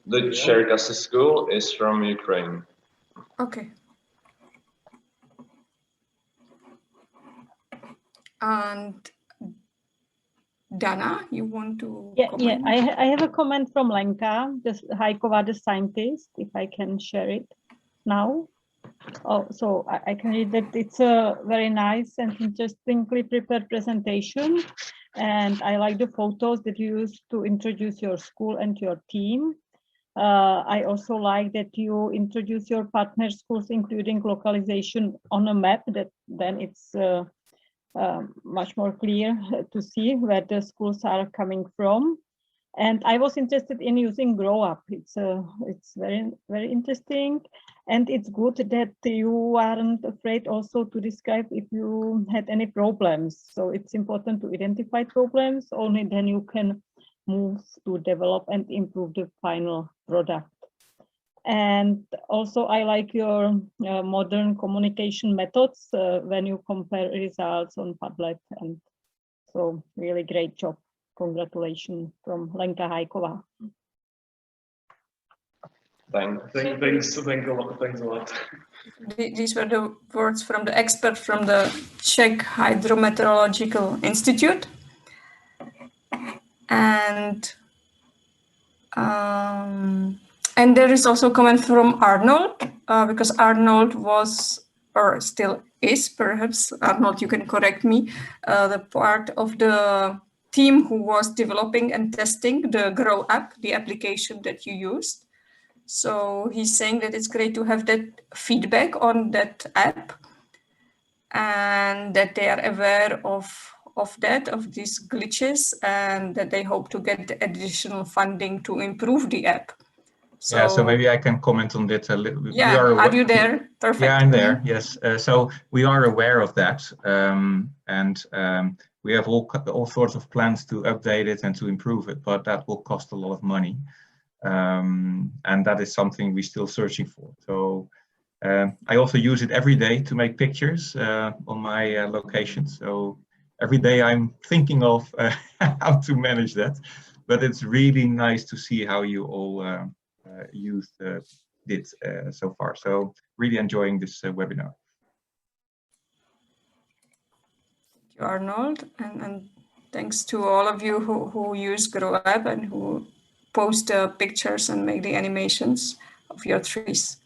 the Cherkasy school is from Ukraine. Okay. And Dana, you want to comment? Yeah, I have a comment from Lenka, Hajkova, the scientist, if I can share it now. Oh, so I can read that. It's a very nice and interestingly prepared presentation, and I like the photos that you used to introduce your school and your team. I also like that you introduce your partner schools, including localization on a map, that then it's much more clear to see where the schools are coming from. And I was interested in using Grow Up. It's very, very interesting. And it's good that you aren't afraid also to describe if you had any problems. So it's important to identify problems, only then you can move to develop and improve the final product. And also I like your modern communication methods when you compare results on Padlet. And so really great job. Congratulations from Lenka Hajková. Thanks a lot. These were the words from the expert from the Czech Hydrometeorological Institute. And there is also a comment from Arnold, because Arnold was, or still is, perhaps, Arnold, you can correct me, the part of the team who was developing and testing the Grow app, the application that you used. So he's saying that it's great to have that feedback on that app and that they are aware of these glitches, and that they hope to get additional funding to improve the app. So, yeah, so maybe I can comment on that a little bit. Yeah, are you there? Perfect. Yeah, I'm there, yes. So we are aware of that, and we have all sorts of plans to update it and to improve it, but that will cost a lot of money. And that is something we're still searching for. So I also use it every day to make pictures on my location. So every day I'm thinking of how to manage that, but it's really nice to see how you all used it so far. So really enjoying this webinar. Thank you, Arnold, and thanks to all of you who use Grow App and who post pictures and make the animations of your trees.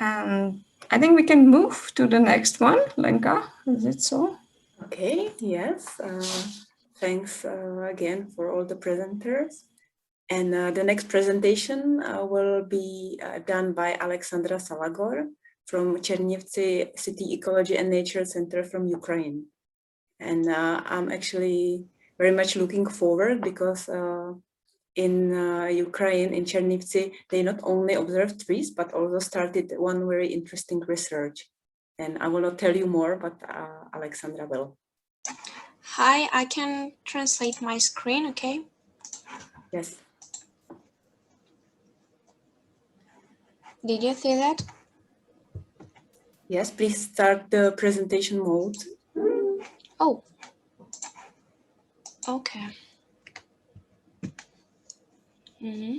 And I think we can move to the next one. Lenka, is it so? Okay, yes. Thanks again for all the presenters. And the next presentation will be done by Alexandra Salagor from Chernivtsi City Ecology and Nature Center from Ukraine. And I'm actually very much looking forward because in Ukraine, in Chernivtsi, they not only observe trees, but also started one very interesting research. And I will not tell you more, but Alexandra will. Hi, I can translate my screen, okay? Yes. Did you see that? Yes, please start the presentation mode. Oh. Okay. Mm-hmm.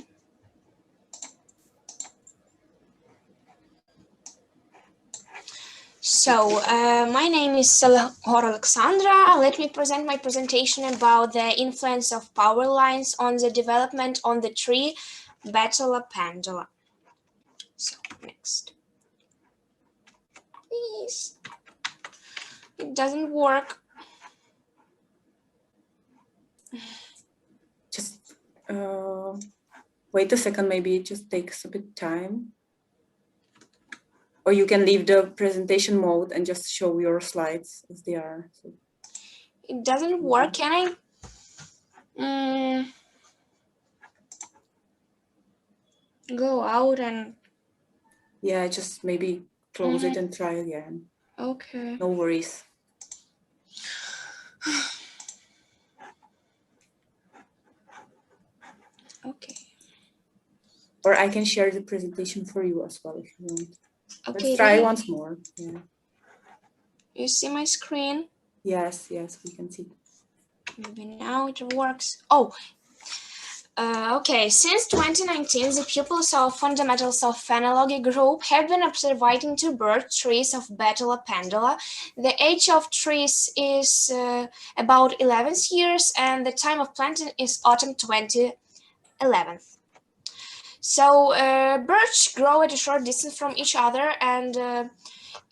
So, my name is Salagor Alexandra. Let me present my presentation about the influence of power lines on the development on the tree Betula pendula. So, next. Please. It doesn't work. Just wait a second, maybe it just takes a bit time. Or you can leave the presentation mode and just show your slides as they are. So. It doesn't work, can I? Go out and... Yeah, just maybe close it and try again. Okay. No worries. Okay. Or I can share the presentation for you as well if you want. Okay. Let's try once more. Yeah. You see my screen? Yes, yes, we can see. Maybe now it works. Oh, okay. Since 2019, the pupils of Fundamentals of Phenology group have been observing two bird trees of Betula pendula. The age of trees is about 11 years, and the time of planting is autumn 2011. So birds grow at a short distance from each other, and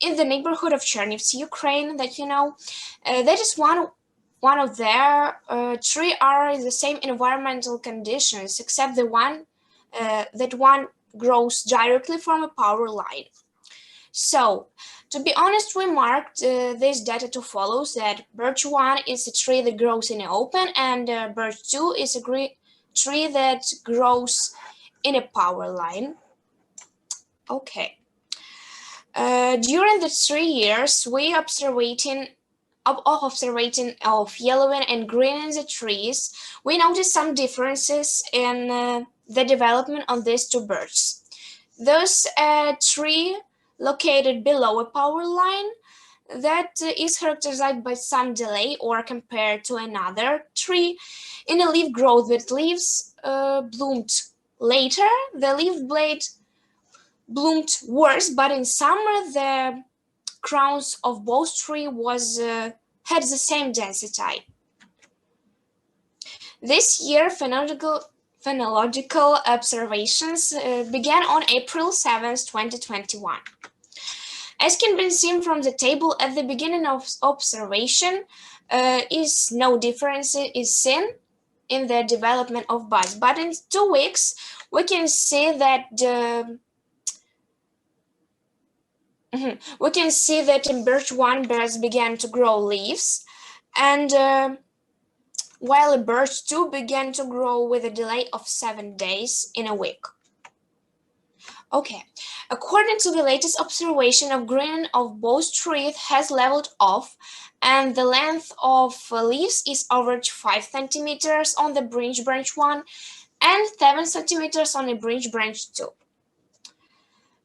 in the neighborhood of Chernivtsi, Ukraine, that you know, that is one of their three are in the same environmental conditions, except the one that one grows directly from a power line. So, to be honest, we marked this data to follow that birch 1 is a tree that grows in the open, and birch 2 is a tree that grows in a power line. Okay. During the 3 years, we observing of yellowing and green in the trees, we noticed some differences in the development on these two birds. Those tree located below a power line that is characterized by some delay or compared to another tree in a leaf growth with leaves bloomed later. The leaf blade bloomed worse, but in summer the crowns of both trees had the same density. This year, phenological observations began on April 7, 2021. As can be seen from the table at the beginning of observation, is no difference is seen in the development of buds. But in 2 weeks, we can see that in birch 1 birds began to grow leaves, and while birch 2 began to grow with a delay of 7 days in a week. Okay, according to the latest observation of green of both trees has leveled off, and the length of leaves is average 5 centimeters on the branch 1 and 7 centimeters on the branch 2.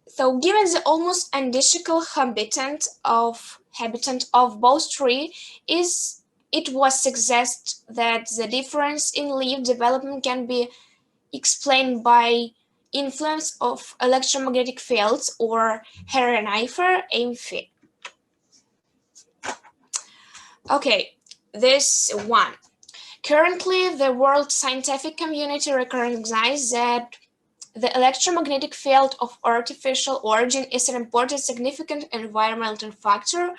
So, given the almost identical habitat of both trees, it was suggested that the difference in leaf development can be explained by influence of electromagnetic fields or Chernivtsi EMF. Okay, this one. Currently, the world scientific community recognizes that the electromagnetic field of artificial origin is an important significant environmental factor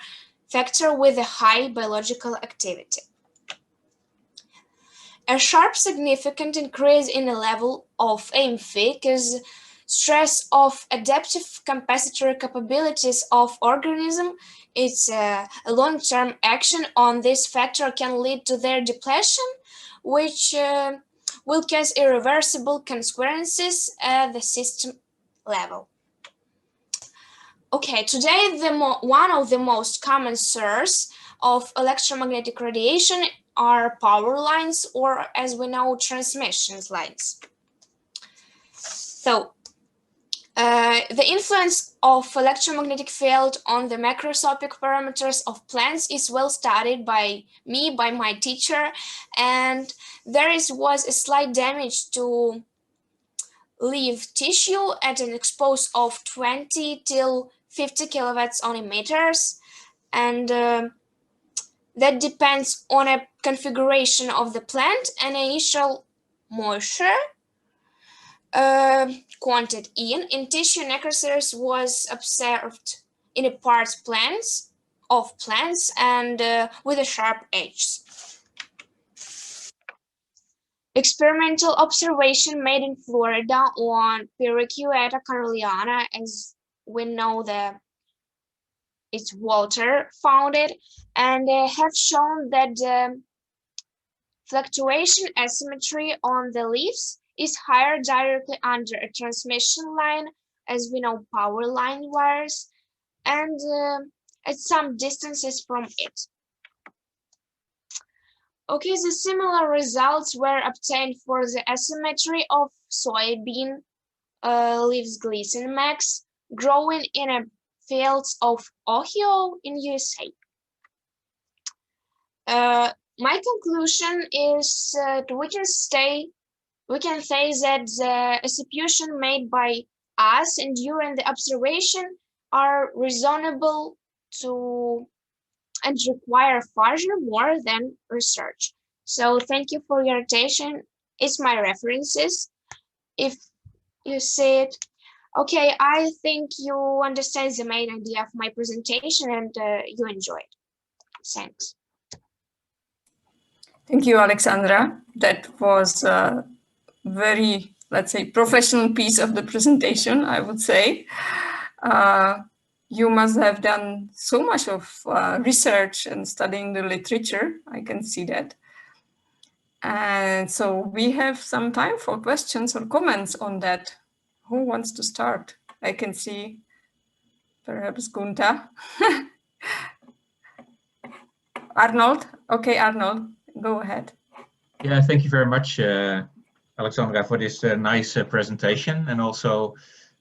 with a high biological activity. A sharp significant increase in the level of EMF is stress of adaptive compensatory capabilities of organism. It's a long-term action on this factor can lead to their depletion, which will cause irreversible consequences at the system level. Okay, today one of the most common sources of electromagnetic radiation are power lines, or as we know, transmission lines. So, the influence of electromagnetic field on the macroscopic parameters of plants is well studied by my teacher, and there was a slight damage to leaf tissue at an exposure of 20 till 50 kilowatts on emitters, and that depends on a configuration of the plant and initial moisture content in tissue necrosis was observed in a part of plants and with a sharp edge. Experimental observation made in Florida on Phenology caroliana, as we know it's water founded, and have shown that the fluctuation asymmetry on the leaves is higher directly under a transmission line, as we know, power line wires, and at some distances from it. Okay, the similar results were obtained for the asymmetry of soybean leaves glycine max growing in a fields of Ohio in USA. My conclusion is we can say that the attribution made by us and during the observation are reasonable and require further more than research. So thank you for your attention. It's my references. If you see it, okay, I think you understand the main idea of my presentation and you enjoy it. Thanks. Thank you, Alexandra. That was a very, let's say, professional piece of the presentation, I would say. you must have done so much of research and studying the literature. I can see that. And so we have some time for questions or comments on that. Who wants to start? I can see perhaps Gunta. Arnold. Okay, Arnold, go ahead. Yeah, thank you very much, Alexandra, for this nice presentation, and also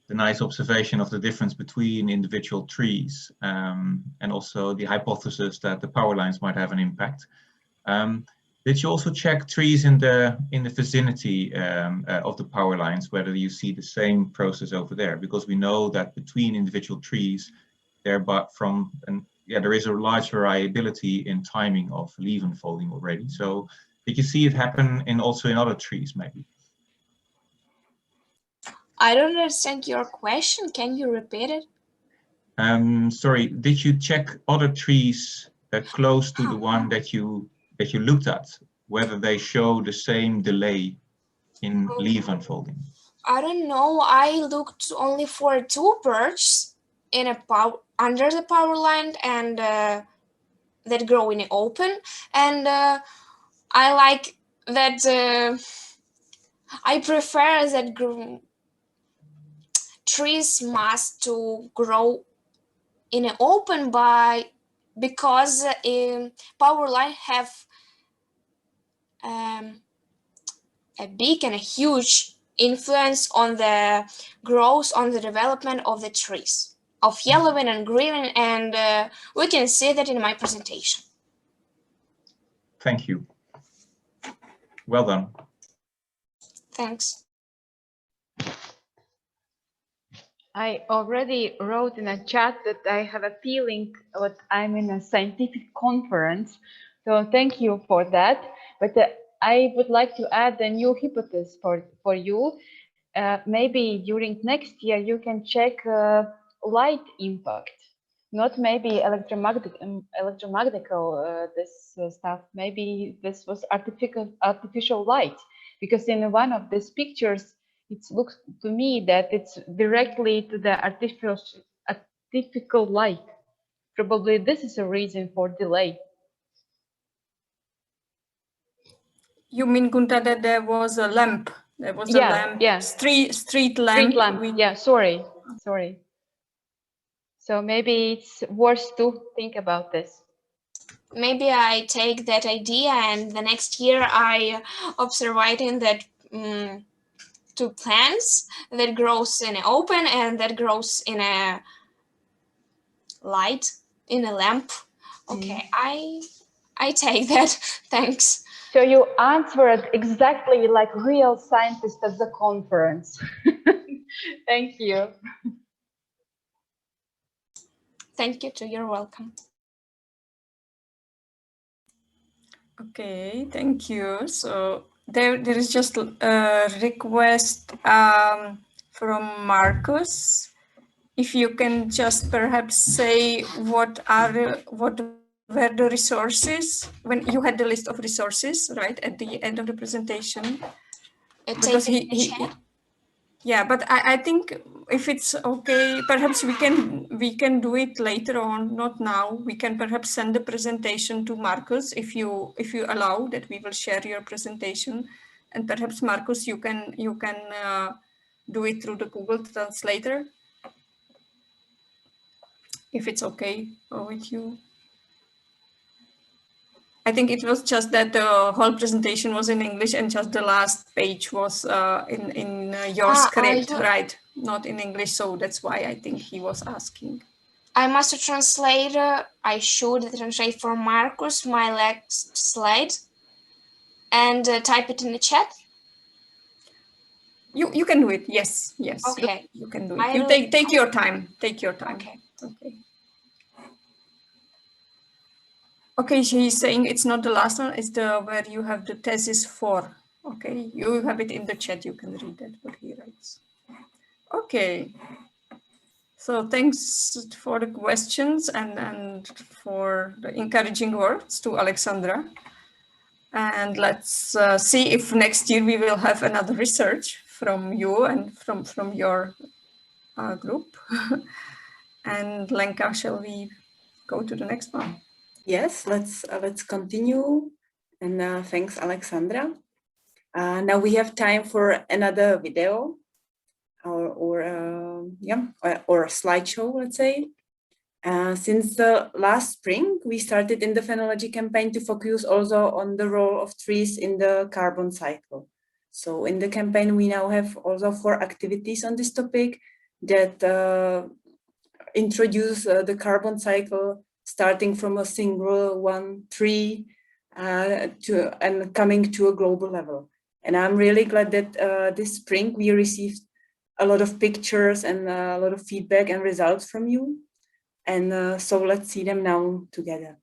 the nice observation of the difference between individual trees, and also the hypothesis that the power lines might have an impact. Did you also check trees in the vicinity of the power lines, whether you see the same process over there? Because we know that between individual trees, there is a large variability in timing of leaf unfolding already. So did you see it happen also in other trees, maybe? I don't understand your question. Can you repeat it? Sorry, did you check other trees close to the one that you looked at, whether they show the same delay in leaf unfolding? I don't know. I looked only for 2 birds in under the power line and that grow in the open, and I like that. I prefer that trees must to grow in an open because power line have a big and a huge influence on the growth, on the development of the trees, of yellowing and greening, and we can see that in my presentation. Thank you. Well done. Thanks. I already wrote in a chat that I have a feeling that I'm in a scientific conference, so thank you for that. But I would like to add a new hypothesis for you. Maybe during next year you can check light impact, not maybe electromagnetical this stuff. Maybe this was artificial light, because in one of these pictures it looks to me that it's directly to the artificial light. Probably this is a reason for delay. You mean, Gunta, that there was a lamp? There was a lamp, street lamp. Street lamp. Yeah, sorry. So maybe it's worth to think about this. Maybe I take that idea, and the next year I observing that 2 plants that grows in an open and that grows in a light, in a lamp. Okay, I take that. Thanks. So you answered exactly like real scientist at the conference. Thank you. Thank you too. You're welcome. Okay, thank you. So there is just a request from Marcus. If you can just perhaps say what were the resources when you had the list of resources, right, at the end of the presentation. Because yeah, but I think if it's okay, perhaps we can do it later on, not now. We can perhaps send the presentation to Marcus if you allow that we will share your presentation, and perhaps Marcus you can do it through the Google Translator, if it's okay with you. I think it was just that the whole presentation was in English and just the last page was in your script, right? Not in English, so that's why I think he was asking. I must translate. I should translate for Marcus my next slide and type it in the chat. You can do it. Yes. Okay. You can do it. You take your time. Take your time. Okay. Okay, she's saying it's not the last one, it's the where you have the thesis for. Okay, you have it in the chat, you can read that, what he writes. Okay, so thanks for the questions and for the encouraging words to Alexandra. And let's see if next year we will have another research from you and from your group. And Lenka, shall we go to the next one? Yes, let's continue. And thanks, Alexandra. Now we have time for another video or a slideshow, let's say. Since the last spring, we started in the Phenology campaign to focus also on the role of trees in the carbon cycle. So in the campaign, we now have also 4 activities on this topic that introduce the carbon cycle, starting from a single one tree and coming to a global level. And I'm really glad that this spring we received a lot of pictures and a lot of feedback and results from you. And so let's see them now together.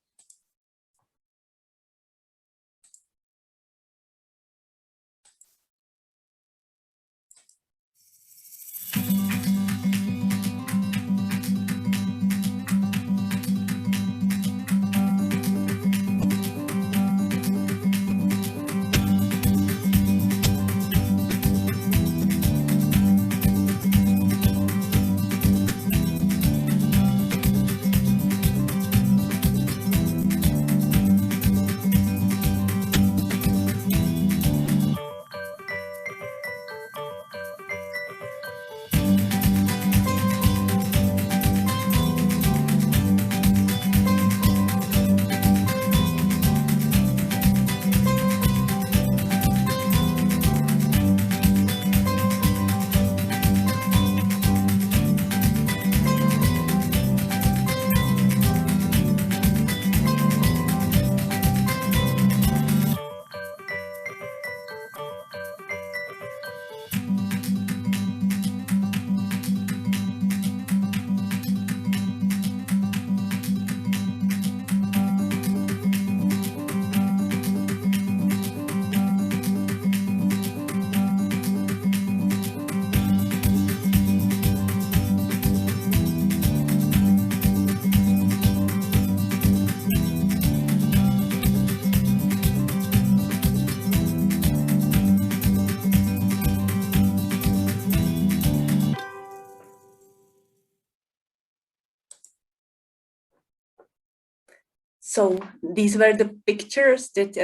So these were the pictures that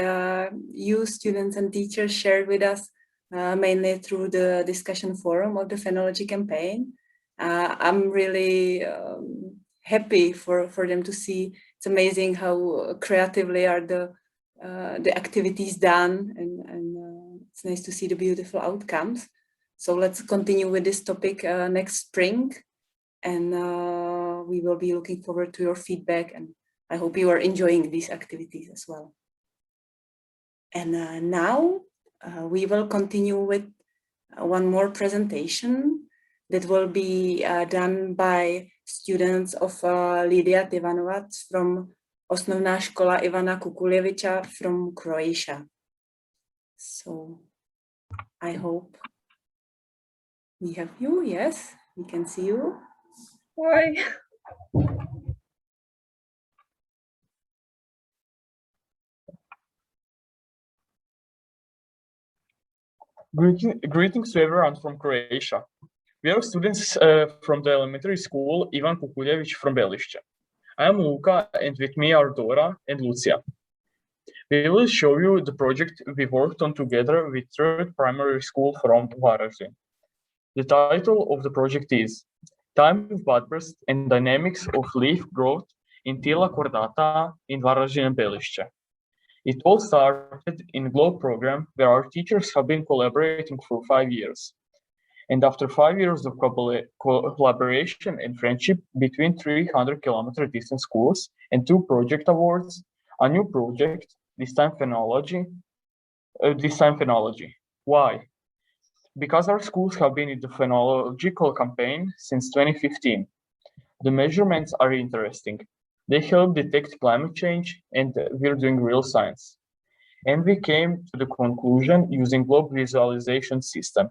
you students and teachers shared with us, mainly through the discussion forum of the Phenology campaign. I'm really happy for them to see. It's amazing how creatively are the activities done, and it's nice to see the beautiful outcomes. So let's continue with this topic next spring, and we will be looking forward to your feedback, and I hope you are enjoying these activities as well. And now we will continue with one more presentation that will be done by students of Lidia Tivanovac from Osnovná škola Ivana Kukuljevića from Croatia. So I hope we have you. Yes, we can see you. Hi. Greetings to everyone from Croatia. We are students from the elementary school Ivan Kukuljević from Valašské. I am Luka, and with me are Dora and Lucia. We will show you the project we worked on together with third primary school from Varazdin. The title of the project is Time of Budburst and Dynamics of Leaf Growth in Tila Cordata in Varazdin and Valašské. It all started in GLOBE program where our teachers have been collaborating for 5 years. And after 5 years of collaboration and friendship between 300-kilometer distance schools and 2 project awards, a new project, this time Phenology. Why? Because our schools have been in the phenological campaign since 2015. The measurements are interesting. They help detect climate change, and we're doing real science. And we came to the conclusion using GLOBE visualization system.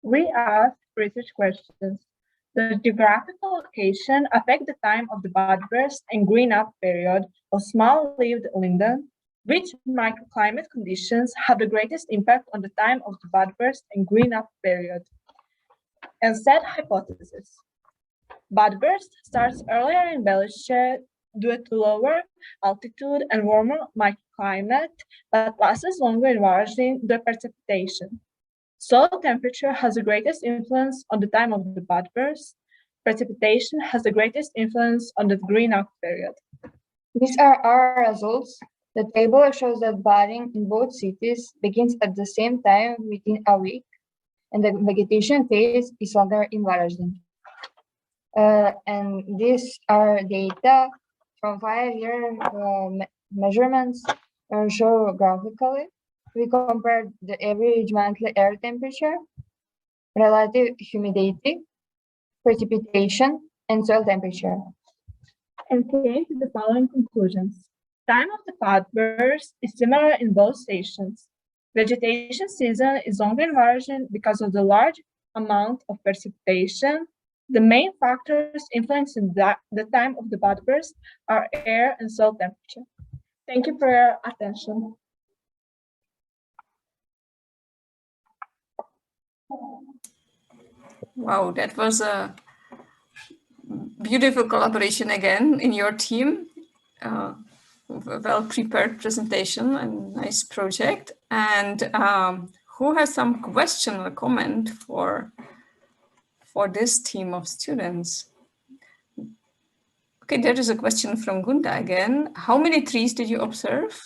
We asked research questions. Does geographical location affect the time of the budburst and green-up period of small-leaved linden? Which microclimate conditions have the greatest impact on the time of the budburst and green-up period? and set hypothesis. Budburst starts earlier in Valašské due to lower altitude and warmer microclimate, but lasts longer in Varazdin due to precipitation. Soil temperature has the greatest influence on the time of the budburst. Precipitation has the greatest influence on the green-up period. These are our results. The table shows that budding in both cities begins at the same time within a week, and the vegetation phase is longer in Varazdin. And these are data from 5-year measurements shown graphically. We compared the average monthly air temperature, relative humidity, precipitation, and soil temperature. And came to the following conclusions. Time of the budburst is similar in both stations. Vegetation season is longer in Varazdin because of the large amount of precipitation. The main factors influencing the time of the budburst are air and soil temperature. Thank you for your attention. Wow, that was a beautiful collaboration again in your team. Well-prepared presentation and nice project. And who has some question or comment for this team of students? Okay, there is a question from Gunda again. How many trees did you observe?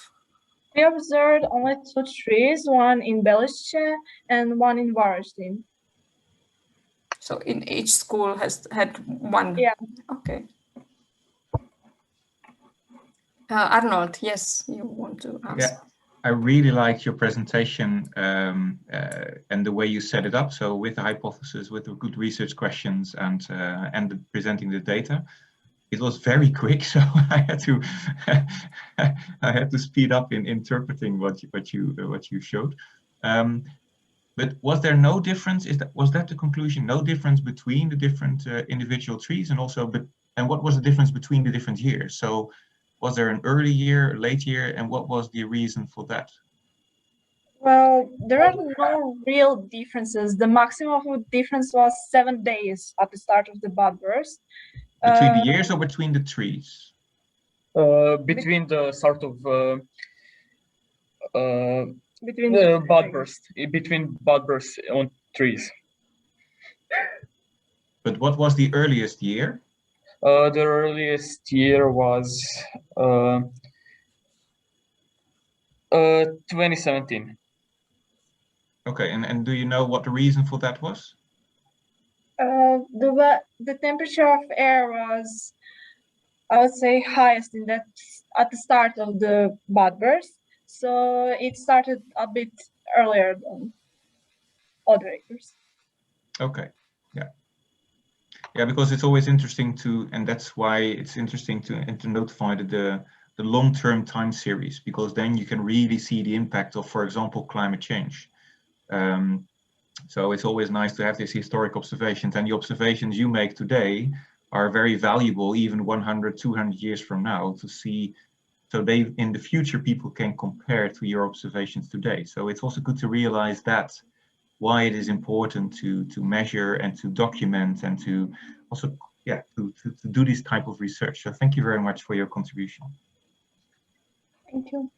We observed only 2 trees, one in Valašské and one in Varazdin. So in each school has had one? Yeah. Okay. Arnold, yes, you want to ask? Yeah, I really like your presentation and the way you set it up. So with the hypothesis, with the good research questions and presenting the data, it was very quick. So I had to speed up in interpreting what you showed. But was there no difference? Was that the conclusion? No difference between the different individual trees, and also, and what was the difference between the different years? So was there an early year, a late year, and what was the reason for that? Well, there are no real differences. The maximum difference was 7 days at the start of the budburst. Between the years or between the trees? Between the start of between the budburst, between budburst on trees. But what was the earliest year? The earliest year was 2017. Okay, and do you know what the reason for that was? The temperature of air was, I would say, highest in that at the start of the budburst. So it started a bit earlier than other years. Okay, yeah. Yeah, because it's always interesting to, and that's why it's interesting to notify the long-term time series, because then you can really see the impact of, for example, climate change. So it's always nice to have these historic observations, and the observations you make today are very valuable even 100, 200 years from now to see, so they in the future people can compare to your observations today. So it's also good to realize that why it is important to measure and to document and to also to do this type of research. So thank you very much for your contribution. Thank you.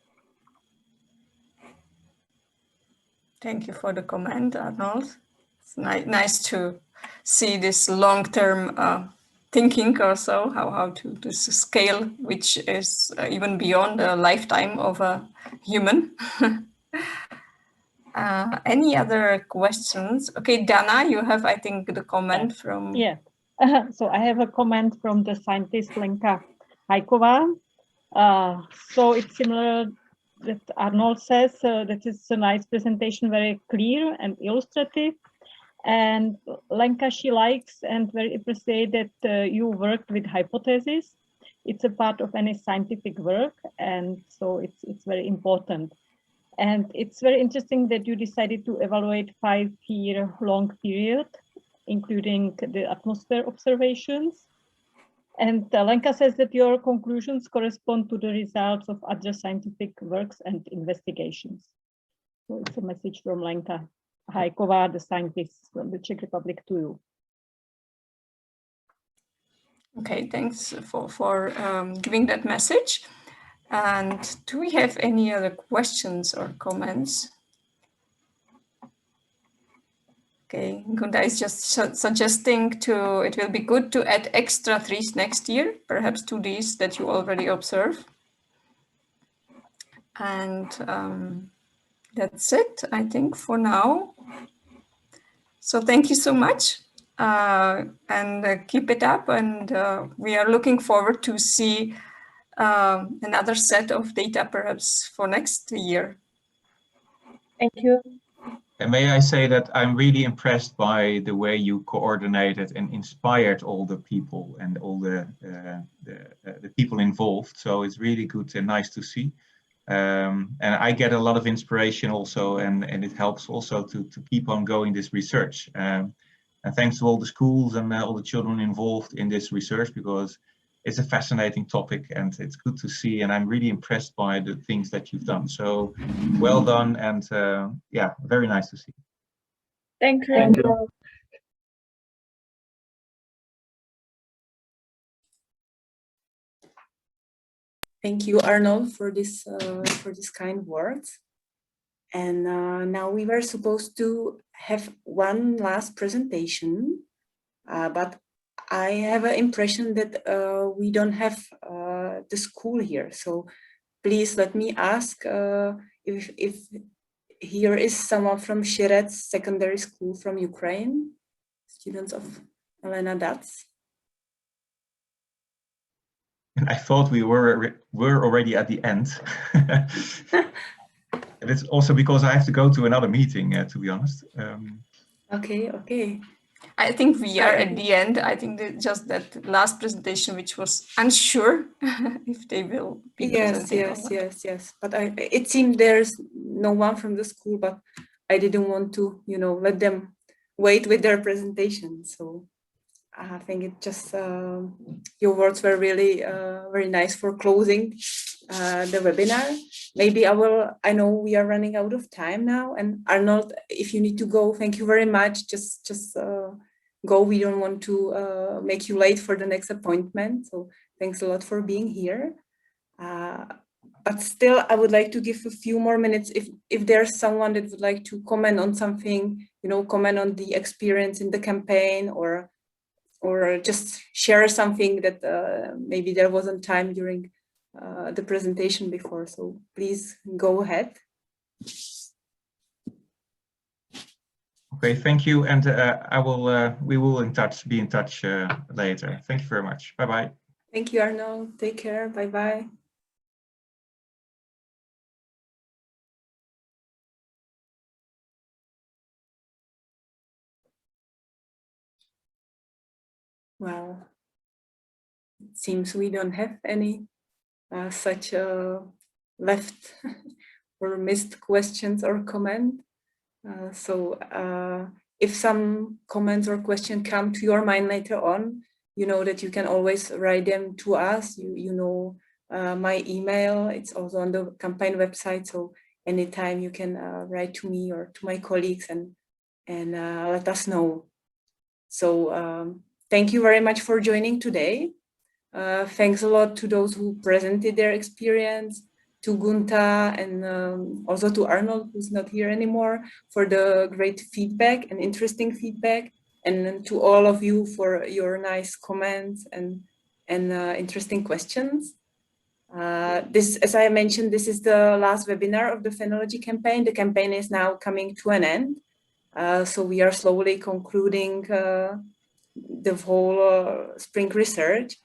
Thank you for the comment, Arnold. It's nice to see this long-term thinking also, how to scale, which is even beyond the lifetime of a human. Any other questions? Okay, Dana, you have, I think, the comment from... Yeah, so I have a comment from the scientist Lenka Hajková. So it's similar that Arnold says, that is a nice presentation, very clear and illustrative. And Lenka, she likes and very appreciate that you worked with hypotheses. It's a part of any scientific work, and so it's very important. And it's very interesting that you decided to evaluate 5-year long period, including the atmosphere observations. And Lenka says that your conclusions correspond to the results of other scientific works and investigations. So it's a message from Lenka Hajková, the scientist from the Czech Republic, to you. Okay, thanks for giving that message. And do we have any other questions or comments? Okay, Gunda is just suggesting it will be good to add extra trees next year, perhaps to these that you already observe. And that's it, I think, for now. So thank you so much, and keep it up. And we are looking forward to see another set of data, perhaps for next year. Thank you. And may I say that I'm really impressed by the way you coordinated and inspired all the people and all the people involved. So it's really good and nice to see. And I get a lot of inspiration also, and it helps also to keep on going this research. And thanks to all the schools and all the children involved in this research, because it's a fascinating topic and it's good to see, and I'm really impressed by the things that you've done. So well done, and yeah, very nice to see. Thank you. Thank you. Thank you, Arnold, for this kind words. And now we were supposed to have one last presentation, but I have an impression that we don't have the school here. So please let me ask if here is someone from Shirets Secondary School from Ukraine, students of Elena Dats. And I thought we were already at the end. And it's also because I have to go to another meeting, to be honest. Okay. I think we are at the end. I think that just that last presentation, which was unsure if they will be presenting. Yes. But it seemed there's no one from the school, but I didn't want to, let them wait with their presentation. So I think it just, your words were really very nice for closing the webinar. Maybe I know we are running out of time now, and Arnold, if you need to go, thank you very much. Just go. We don't want to make you late for the next appointment. So thanks a lot for being here. But still, I would like to give a few more minutes if there's someone that would like to comment on something, comment on the experience in the campaign, or just share something that maybe there wasn't time during the presentation before. So please go ahead. Okay, thank you, and we will be in touch later. Thank you very much. Bye bye. Thank you, Arnold. Take care. Bye bye. Well, it seems we don't have any such left or missed questions or comment. So if some comments or questions come to your mind later on, you know that you can always write them to us. You know my email, it's also on the campaign website. So anytime you can write to me or to my colleagues and let us know. So thank you very much for joining today. Thanks a lot to those who presented their experience, to Gunta, and also to Arnold, who's not here anymore, for the great feedback and interesting feedback, and to all of you for your nice comments and interesting questions. As I mentioned, this is the last webinar of the Phenology campaign. The campaign is now coming to an end. So we are slowly concluding the whole spring research.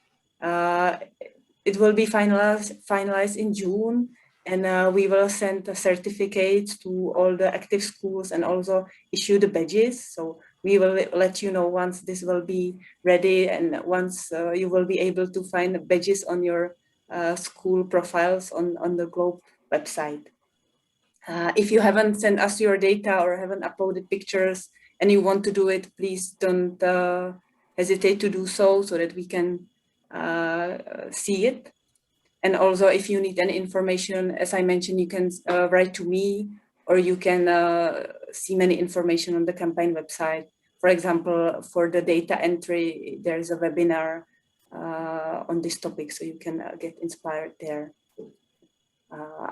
It will be finalized in June, and we will send the certificates to all the active schools and also issue the badges. So we will let you know once this will be ready, and once you will be able to find the badges on your school profiles on the Globe website. If you haven't sent us your data or haven't uploaded pictures and you want to do it, please don't hesitate to do so that we can see it. And also, if you need any information, as I mentioned, you can write to me, or you can see many information on the campaign website. For example, for the data entry, there's a webinar on this topic, so you can get inspired there.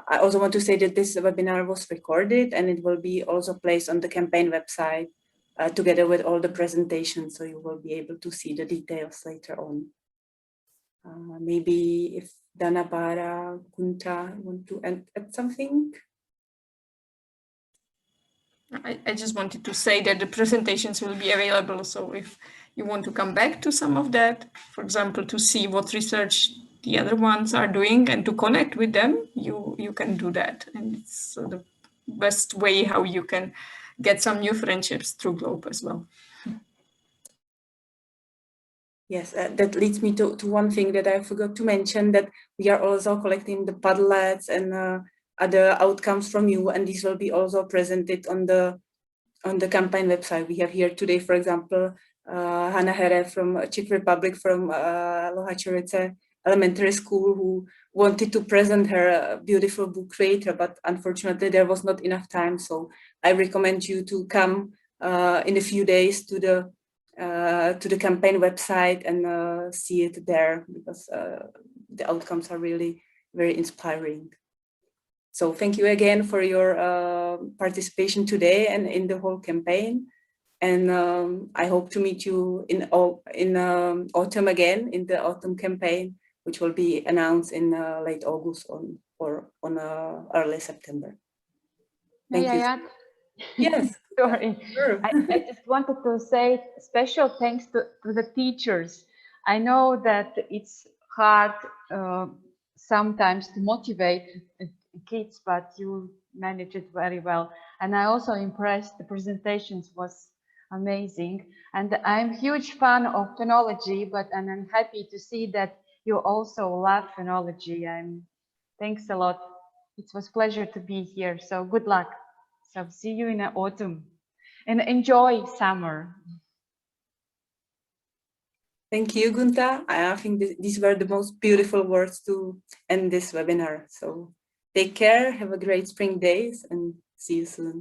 I also want to say that this webinar was recorded and it will be also placed on the campaign website together with all the presentations, so you will be able to see the details later on. Maybe if Dana, Bara, Gunta want to add something? I just wanted to say that the presentations will be available, so if you want to come back to some of that, for example, to see what research the other ones are doing and to connect with them, you can do that. And it's the best way how you can get some new friendships through Globe as well. Yes, that leads me to one thing that I forgot to mention, that we are also collecting the Padlets and other outcomes from you, and these will be also presented on the campaign website. We have here today, for example, Hana Here from Czech Republic, from Lohačovice Elementary School, who wanted to present her beautiful book Creator, but unfortunately there was not enough time. So I recommend you to come in a few days to the campaign website and see it there, because the outcomes are really very inspiring. So thank you again for your participation today and in the whole campaign. And I hope to meet you in autumn again, in the autumn campaign, which will be announced in late August or on early September. Thank you. Add? Yes. Sorry. Sure. I just wanted to say special thanks to the teachers. I know that it's hard sometimes to motivate kids, but you manage it very well. And I also impressed, the presentations was amazing. And I'm a huge fan of phenology, and I'm happy to see that you also love phenology. Thanks a lot. It was a pleasure to be here. So good luck. So see you in the autumn and enjoy summer. Thank you, Gunta. I think these were the most beautiful words to end this webinar. So take care, have a great spring days, and see you soon.